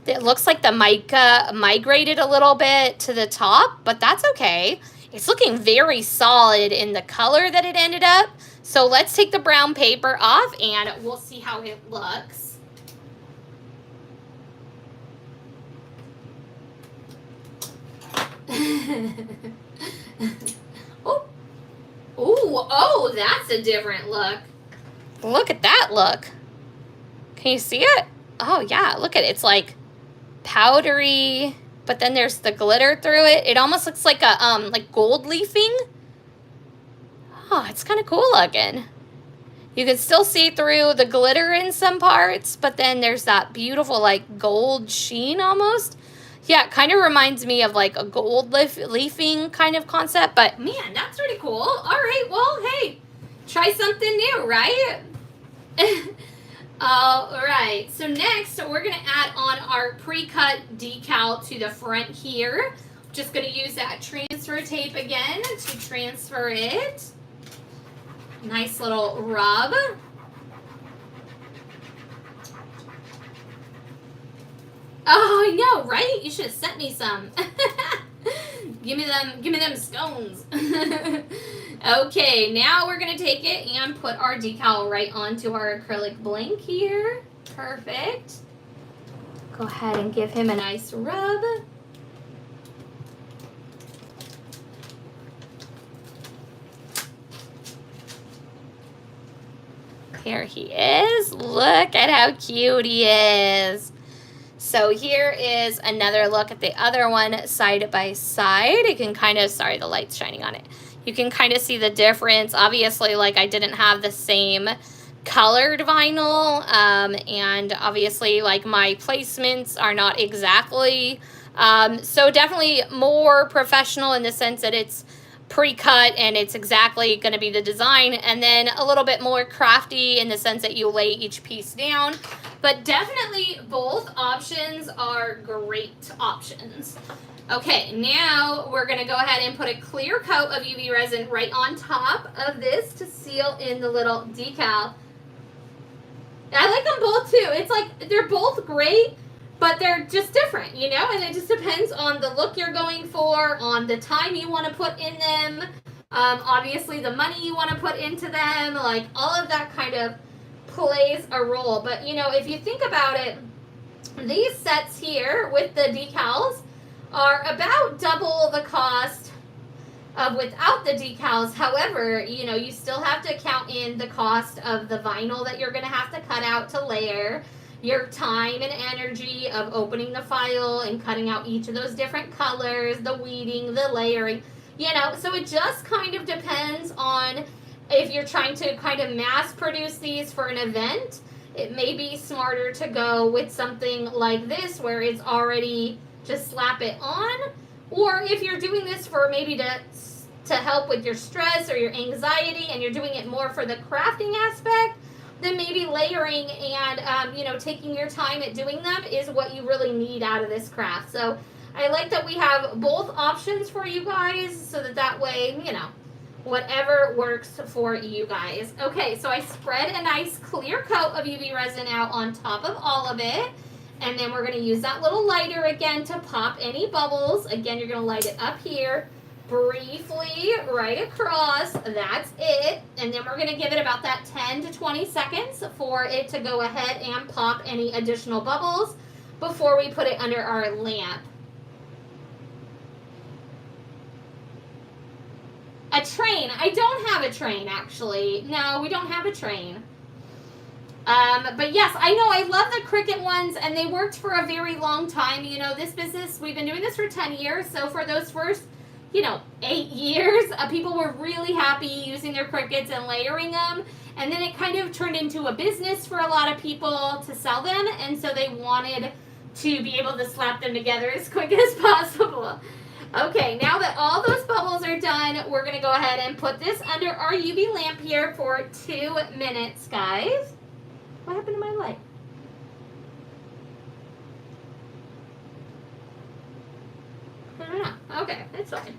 it looks like the mica migrated a little bit to the top, but that's okay. It's looking very solid in the color that it ended up. So let's take the brown paper off and we'll see how it looks. Oh, that's a different look. Look at that look. Can you see it? Oh yeah, look at it. It's like powdery, but then there's the glitter through it. It almost looks like a like gold leafing. Oh, it's kind of cool looking. You can still see through the glitter in some parts, but then there's that beautiful like gold sheen almost. Yeah, it kind of reminds me of like a gold leafing kind of concept, but man, that's pretty cool. All right, well, hey, try something new, right? All right, so next we're gonna add on our pre-cut decal to the front here. Just gonna use that transfer tape again to transfer it. Nice little rub. Oh, I know, right? You should have sent me some. Give me them scones. Okay, now we're gonna take it and put our decal right onto our acrylic blank here. Perfect. Go ahead and give him a nice rub. Here he is. Look at how cute he is. So here is another look at the other one side by side. You can kind of, sorry, the light's shining on it. You can kind of see the difference. Obviously, like, I didn't have the same colored vinyl, and obviously, like, my placements are not exactly, so definitely more professional in the sense that it's pre-cut and it's exactly going to be the design, and then a little bit more crafty in the sense that you lay each piece down. But definitely both options are great options. Okay, now we're going to go ahead and put a clear coat of UV resin right on top of this to seal in the little decal. I like them both too. It's like they're both great, but they're just different, you know, and it just depends on the look you're going for, on the time you want to put in them, obviously the money you want to put into them, like all of that kind of plays a role. But, you know, if you think about it, these sets here with the decals are about double the cost of without the decals. However, you know, you still have to count in the cost of the vinyl that you're going to have to cut out to layer, your time and energy of opening the file and cutting out each of those different colors, the weeding, the layering, you know. So it just kind of depends on if you're trying to kind of mass produce these for an event. It may be smarter to go with something like this where it's already just slap it on, or if you're doing this for maybe to help with your stress or your anxiety and you're doing it more for the crafting aspect, then maybe layering and, you know, taking your time at doing them is what you really need out of this craft. So I like that we have both options for you guys so that way, you know, whatever works for you guys. Okay, so I spread a nice clear coat of UV resin out on top of all of it. And then we're going to use that little lighter again to pop any bubbles. Again, you're going to light it up here briefly right across. That's it. And then we're going to give it about that 10 to 20 seconds for it to go ahead and pop any additional bubbles before we put it under our lamp. A train. I don't have a train, actually. No, we don't have a train. But yes, I know, I love the Cricut ones, and they worked for a very long time. You know, this business, we've been doing this for 10 years, so for those first, you know, 8 years, people were really happy using their Cricuts and layering them, and then it kind of turned into a business for a lot of people to sell them, and so they wanted to be able to slap them together as quick as possible. Okay, now that all those bubbles are done, we're going to go ahead and put this under our UV lamp here for 2 minutes, guys. What happened to my light? I don't know. Okay, it's fine.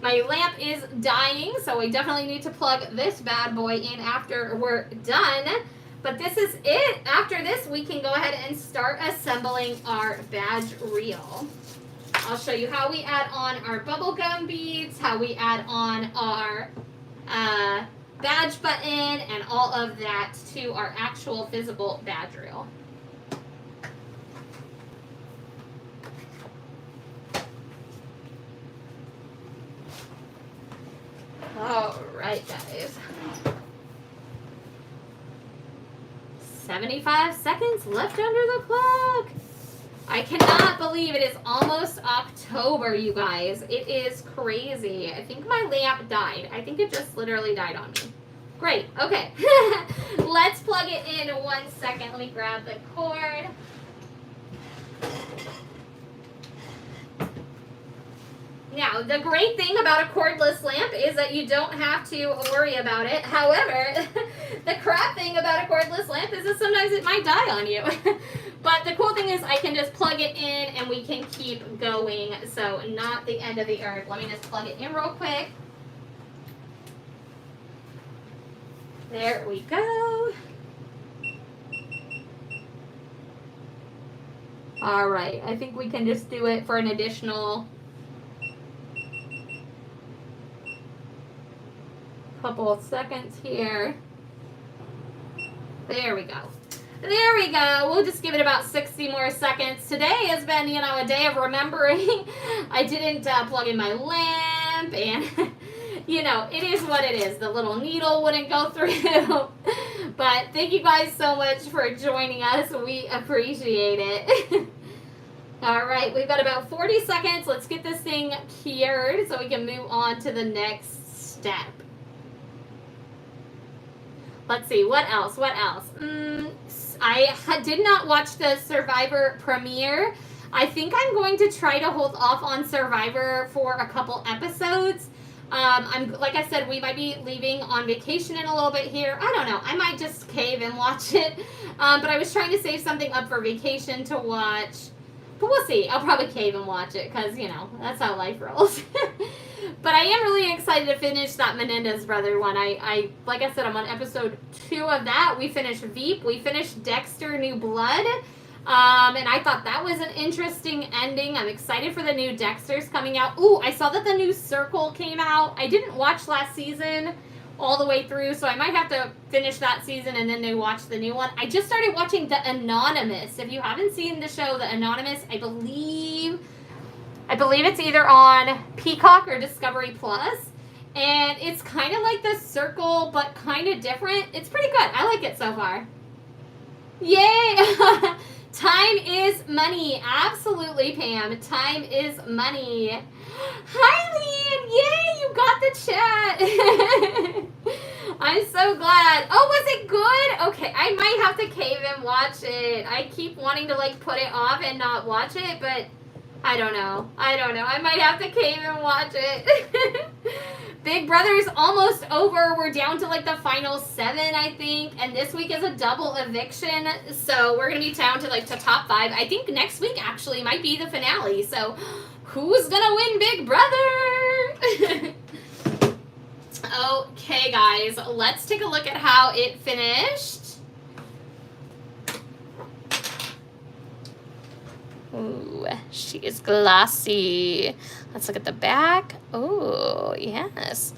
My lamp is dying, so we definitely need to plug this bad boy in after we're done. But this is it. After this, we can go ahead and start assembling our badge reel. I'll show you how we add on our bubblegum beads, how we add on our badge button, and all of that to our actual visible badge reel. All right, guys. 75 seconds left under the clock. I cannot believe it is almost October, you guys. It is crazy. I think my lamp died. I think it just literally died on me. Great. Okay. Let's plug it in 1 second. Let me grab the cord. Now, the great thing about a cordless lamp is that you don't have to worry about it. However, the crap thing about a cordless lamp is that sometimes it might die on you. But the cool thing is I can just plug it in and we can keep going. So not the end of the earth. Let me just plug it in real quick. There we go. All right, I think we can just do it for an additional couple of seconds here. There we go. There we go. We'll just give it about 60 more seconds. Today has been, you know, a day of remembering. I didn't plug in my lamp, and, you know, it is what it is. The little needle wouldn't go through. But thank you guys so much for joining us. We appreciate it. All right, we've got about 40 seconds. Let's get this thing cured so we can move on to the next step. Let's see, what else? What else? I did not watch the Survivor premiere. I think I'm going to try to hold off on Survivor for a couple episodes. Like I said, we might be leaving on vacation in a little bit here. I don't know. I might just cave and watch it. But I was trying to save something up for vacation to watch. But we'll see. I'll probably cave and watch it because, you know, that's how life rolls. But I am really excited to finish that Menendez brother one. Like I said, I'm on episode 2 of that. We finished Veep. We finished Dexter New Blood. And I thought that was an interesting ending. I'm excited for the new Dexters coming out. Ooh, I saw that the new Circle came out. I didn't watch last season all the way through, so I might have to finish that season and then watch the new one. I just started watching The Anonymous. If you haven't seen the show The Anonymous, I believe it's either on Peacock or Discovery Plus, and it's kind of like The Circle, but kind of different. It's pretty good. I like it so far. Yay! Time is money. Absolutely, Pam. Time is money. Hi, Leanne. Yay, you got the chat. I'm so glad. Oh, was it good? Okay, I might have to cave and watch it. I keep wanting to, like, put it off and not watch it, but I don't know. I might have to cave and watch it. Big Brother's almost over. We're down to like the final 7, I think. And this week is a double eviction. So we're going to be down to like the top 5. I think next week actually might be the finale. So who's going to win Big Brother? Okay, guys. Let's take a look at how it finished. Ooh, she is glossy. Let's look at the back. Oh, yes.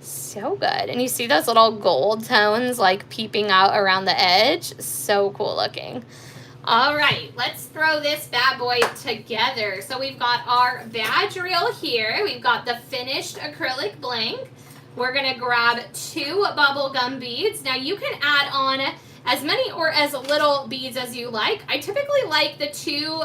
So good. And you see those little gold tones like peeping out around the edge? So cool looking. All right, let's throw this bad boy together. So we've got our badge reel here. We've got the finished acrylic blank. We're going to grab 2 bubblegum beads. Now you can add on as many or as little beads as you like. I typically like the 2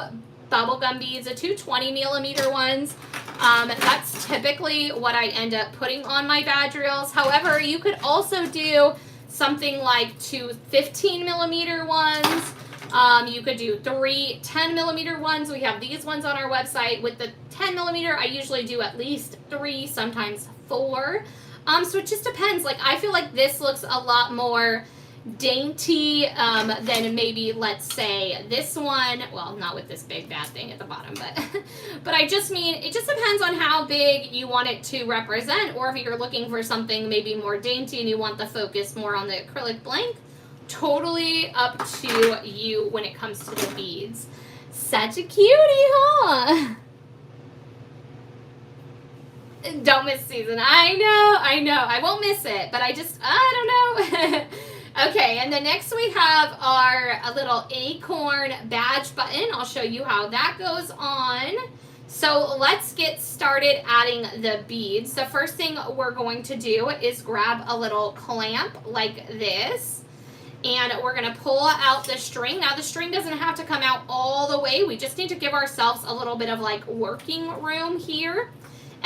bubblegum beads, the 2 20mm ones. That's typically what I end up putting on my badge reels. However, you could also do something like 2 15mm ones. You could do 3 10mm ones. We have these ones on our website. With the 10mm, I usually do at least 3, sometimes 4. So it just depends. Like, I feel like this looks a lot more dainty than maybe, let's say, this one. Well, not with this big bad thing at the bottom, but I just mean it just depends on how big you want it to represent, or if you're looking for something maybe more dainty and you want the focus more on the acrylic blank. Totally up to you when it comes to the beads. Such a cutie, huh? Don't miss season. I know. I won't miss it, but I don't know. Okay, and then next we have our little acorn badge button. I'll show you how that goes on. So let's get started adding the beads. The first thing we're going to do is grab a little clamp like this. And we're going to pull out the string. Now the string doesn't have to come out all the way. We just need to give ourselves a little bit of like working room here.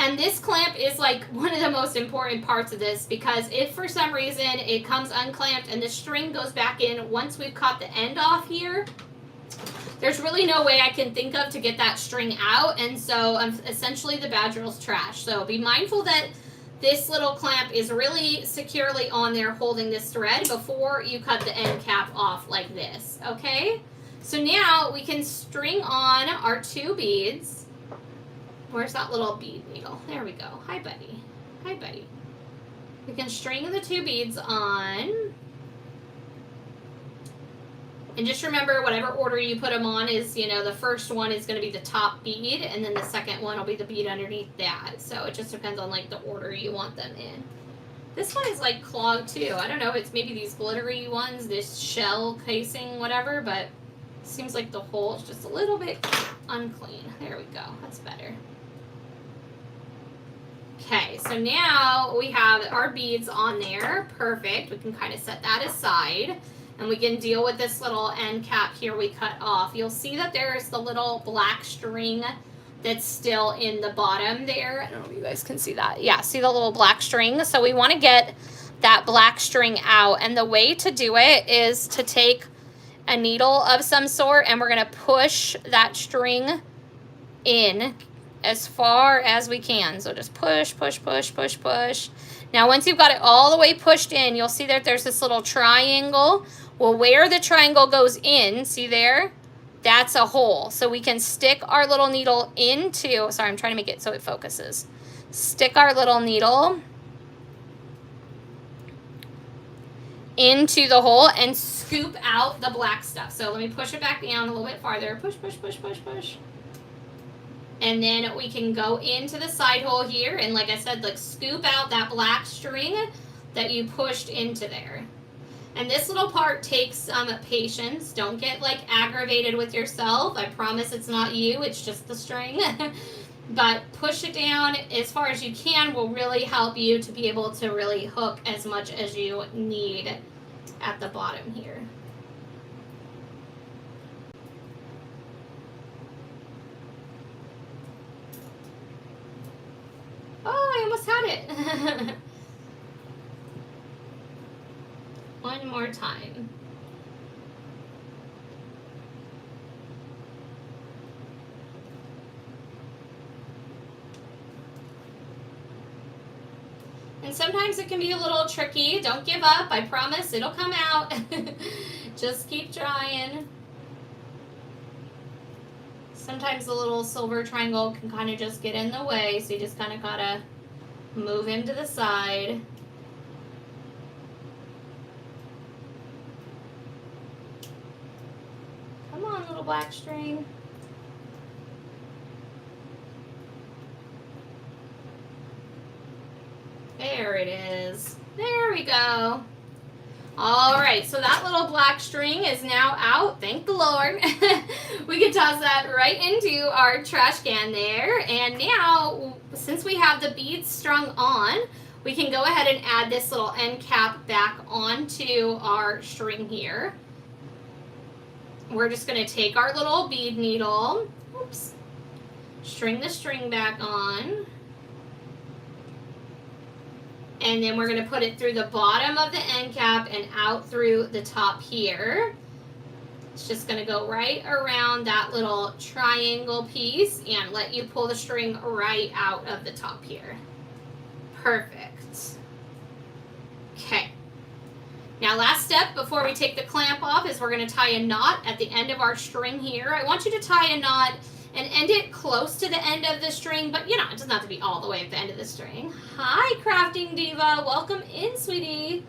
And this clamp is like one of the most important parts of this, because if for some reason it comes unclamped and the string goes back in once we've cut the end off here, there's really no way I can think of to get that string out. And so essentially the badge reel's trash. So be mindful that this little clamp is really securely on there holding this thread before you cut the end cap off like this, okay? So now we can string on our 2 beads. Where's that little bead needle? There we go. Hi, buddy. Hi, buddy. We can string the 2 beads on. And just remember, whatever order you put them on is, you know, the first one is going to be the top bead, and then the second one will be the bead underneath that. So it just depends on, like, the order you want them in. This one is like clogged too. I don't know if it's maybe these glittery ones, this shell casing, whatever, but it seems like the hole is just a little bit unclean. There we go. That's better. Okay, so now we have our beads on there. Perfect. We can kind of set that aside. And we can deal with this little end cap here we cut off. You'll see that there's the little black string that's still in the bottom there. I don't know if you guys can see that. Yeah, see the little black string? So we want to get that black string out. And the way to do it is to take a needle of some sort and we're going to push that string in as far as we can. So just push, push, push, push, push. Now once you've got it all the way pushed in, you'll see that there's this little triangle. Well, where the triangle goes in, see there? That's a hole. So we can stick our little needle into, sorry, I'm trying to make it so it focuses. Stick our little needle into the hole and scoop out the black stuff. So let me push it back down a little bit farther. Push, push, push, push, push. And then we can go into the side hole here and like I said, like scoop out that black string that you pushed into there. And this little part takes some patience. Don't get like aggravated with yourself. I promise it's not you, it's just the string. But push it down as far as you can will really help you to be able to really hook as much as you need at the bottom here. Oh, I almost had it. One more time. And sometimes it can be a little tricky. Don't give up. I promise it'll come out. Just keep trying. Sometimes the little silver triangle can kind of just get in the way, so you just kind of gotta move him to the side. Come on, little black string. There it is. There we go. All right, so that little black string is now out. Thank the Lord. We can toss that right into our trash can there. And now, since we have the beads strung on, we can go ahead and add this little end cap back onto our string here. We're just going to take our little bead needle, oops, string the string back on. And then we're going to put it through the bottom of the end cap and out through the top here. It's just going to go right around that little triangle piece and let you pull the string right out of the top here. Perfect. Okay. Now last step before we take the clamp off is we're going to tie a knot at the end of our string here. I want you to tie a knot and end it close to the end of the string, but you know, it doesn't have to be all the way at the end of the string. Hi, Crafting Diva. Welcome in, sweetie.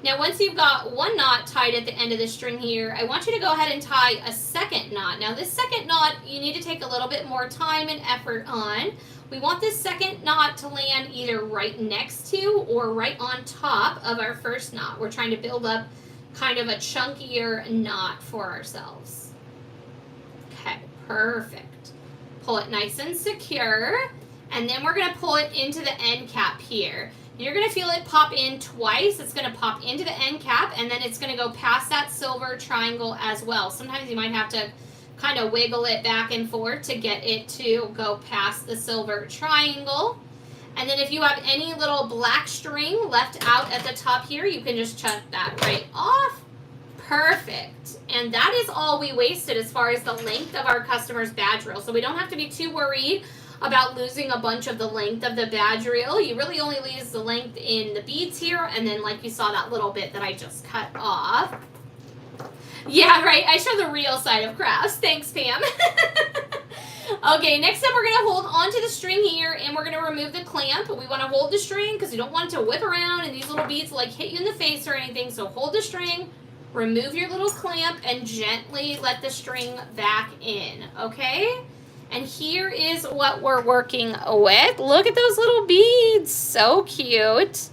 Now, once you've got one knot tied at the end of the string here, I want you to go ahead and tie a second knot. Now, this second knot, you need to take a little bit more time and effort on. We want this second knot to land either right next to or right on top of our first knot. We're trying to build up kind of a chunkier knot for ourselves. Okay. Perfect. Pull it nice and secure, and then we're going to pull it into the end cap here. You're going to feel it pop in twice. It's going to pop into the end cap, and then it's going to go past that silver triangle as well. Sometimes you might have to kind of wiggle it back and forth to get it to go past the silver triangle. And then if you have any little black string left out at the top here, you can just chuck that right off. Perfect. And that is all we wasted as far as the length of our customer's badge reel. So we don't have to be too worried about losing a bunch of the length of the badge reel. You really only lose the length in the beads here, and then like you saw that little bit that I just cut off. Yeah, right. I show the real side of crafts. Thanks, Pam. Okay, next up we're going to hold onto the string here, and we're going to remove the clamp. We want to hold the string because you don't want it to whip around and these little beads like hit you in the face or anything. So hold the string. Remove your little clamp and gently let the string back in, okay? And here is what we're working with. Look at those little beads, so cute.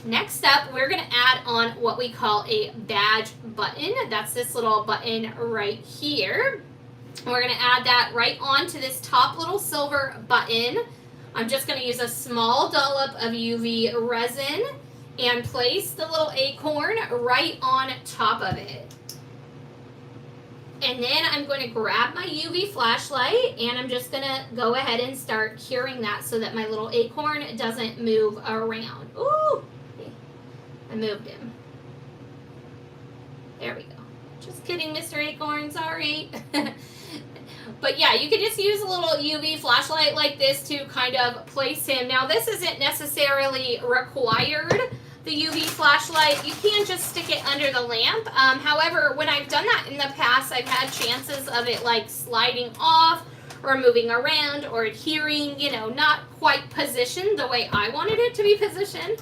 Next up, we're going to add on what we call a badge button. That's this little button right here. We're going to add that right onto this top little silver button. I'm just going to use a small dollop of UV resin and place the little acorn right on top of it. And then I'm going to grab my UV flashlight and I'm just going to go ahead and start curing that so that my little acorn doesn't move around. Ooh, I moved him. There we go. Just kidding, Mr. Acorn, sorry. But yeah, you can just use a little UV flashlight like this to kind of place him. Now this isn't necessarily required, the UV flashlight. You can just stick it under the lamp. However, when I've done that in the past, I've had chances of it like sliding off or moving around or adhering, you know, not quite positioned the way I wanted it to be positioned.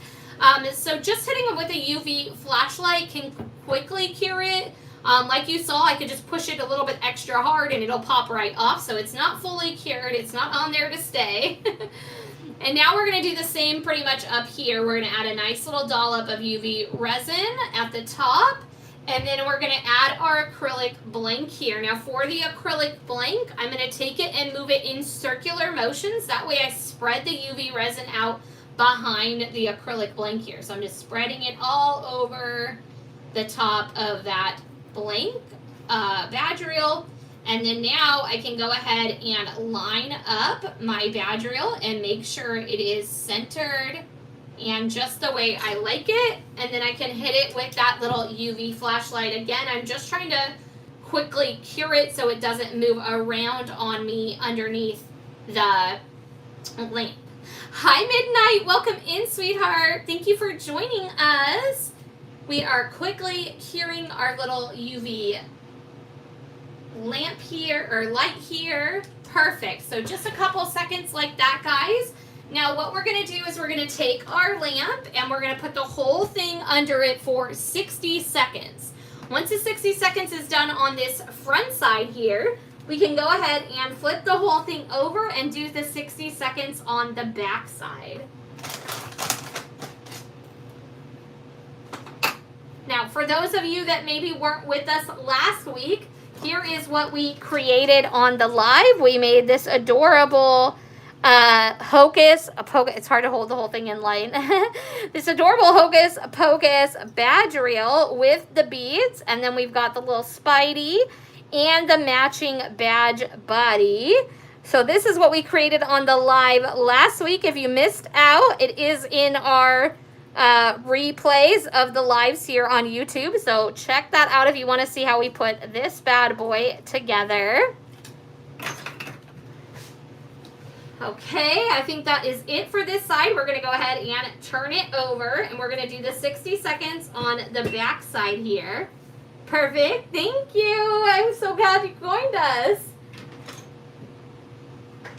So just hitting it with a UV flashlight can quickly cure it. Like you saw, I could just push it a little bit extra hard and it'll pop right off. So it's not fully cured. It's not on there to stay. And now we're going to do the same pretty much up here. We're going to add a nice little dollop of UV resin at the top. And then we're going to add our acrylic blank here. Now for the acrylic blank, I'm going to take it and move it in circular motions. That way I spread the UV resin out behind the acrylic blank here. So I'm just spreading it all over the top of that blank badge reel. And then now I can go ahead and line up my badge reel and make sure it is centered and just the way I like it. And then I can hit it with that little UV flashlight. Again, I'm just trying to quickly cure it so it doesn't move around on me underneath the lamp. Hi, Midnight. Welcome in, sweetheart. Thank you for joining us. We are quickly curing our little UV lamp here, or light here. Perfect. So just a couple seconds like that, guys. Now what we're going to do is we're going to take our lamp and we're going to put the whole thing under it for 60 seconds. Once the 60 seconds is done on this front side here, we can go ahead and flip the whole thing over and do the 60 seconds on the back side. Now, for those of you that maybe weren't with us last week, here is what we created on the live. We made this adorable hocus pocus. It's hard to hold the whole thing in light. This adorable hocus pocus badge reel with the beads, and then we've got the little Spidey and the matching badge body. So this is what we created on the live last week. If you missed out, it is in our replays of the lives here on YouTube. So check that out if you want to see how we put this bad boy together. Okay, I think that is it for this side. We're going to go ahead and turn it over, and we're going to do the 60 seconds on the back side here. Perfect. Thank you. I'm so glad you joined us.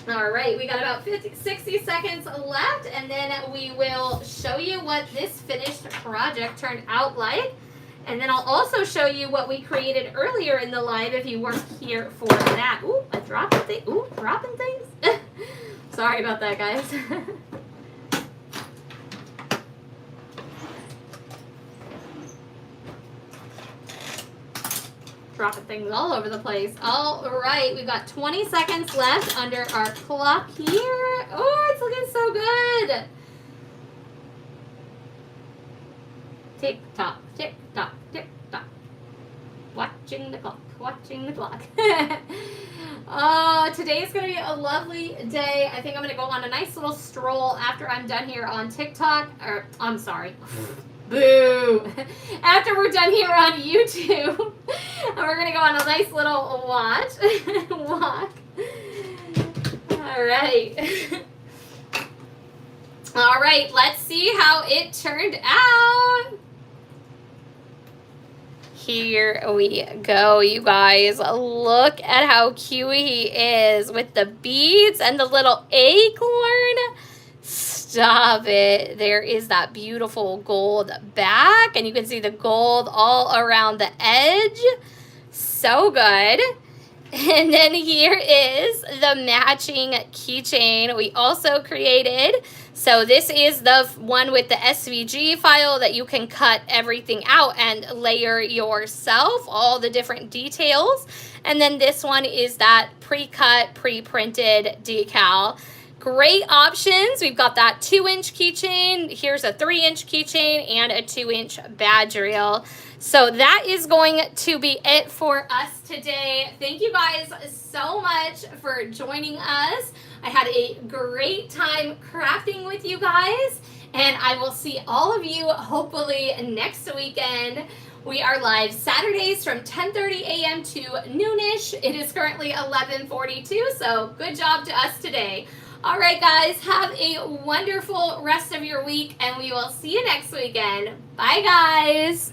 All right, we got about 60 seconds left, and then we will show you what this finished project turned out like. And then I'll also show you what we created earlier in the live if you weren't here for that. Ooh, I dropped things. Ooh, dropping things. Sorry about that, guys. Dropping things all over the place. All right, we've got 20 seconds left under our clock here. Oh, it's looking so good. Tick tock, tick tock, tick tock. Watching the clock, watching the clock. Oh, today's going to be a lovely day. I think I'm going to go on a nice little stroll after I'm done here on TikTok. Or, I'm sorry. Boo! After we're done here on YouTube, we're going to go on a nice little walk. All right. All right, let's see how it turned out. Here we go, you guys. Look at how cute he is with the beads and the little acorn. Stop it. There is that beautiful gold back, and you can see the gold all around the edge. So good. And then here is the matching keychain we also created. So this is the one with the SVG file that you can cut everything out and layer yourself, all the different details. And then this one is that pre-cut, pre-printed decal. Great options. We've got that 2-inch keychain. Here's a 3-inch keychain and a 2-inch badge reel. So that is going to be it for us today. Thank you guys so much for joining us. I had a great time crafting with you guys, and I will see all of you hopefully next weekend. We are live Saturdays from 10:30 a.m. to noonish. It is currently 11:42, so good job to us today. All right, guys, have a wonderful rest of your week, and we will see you next weekend. Bye, guys.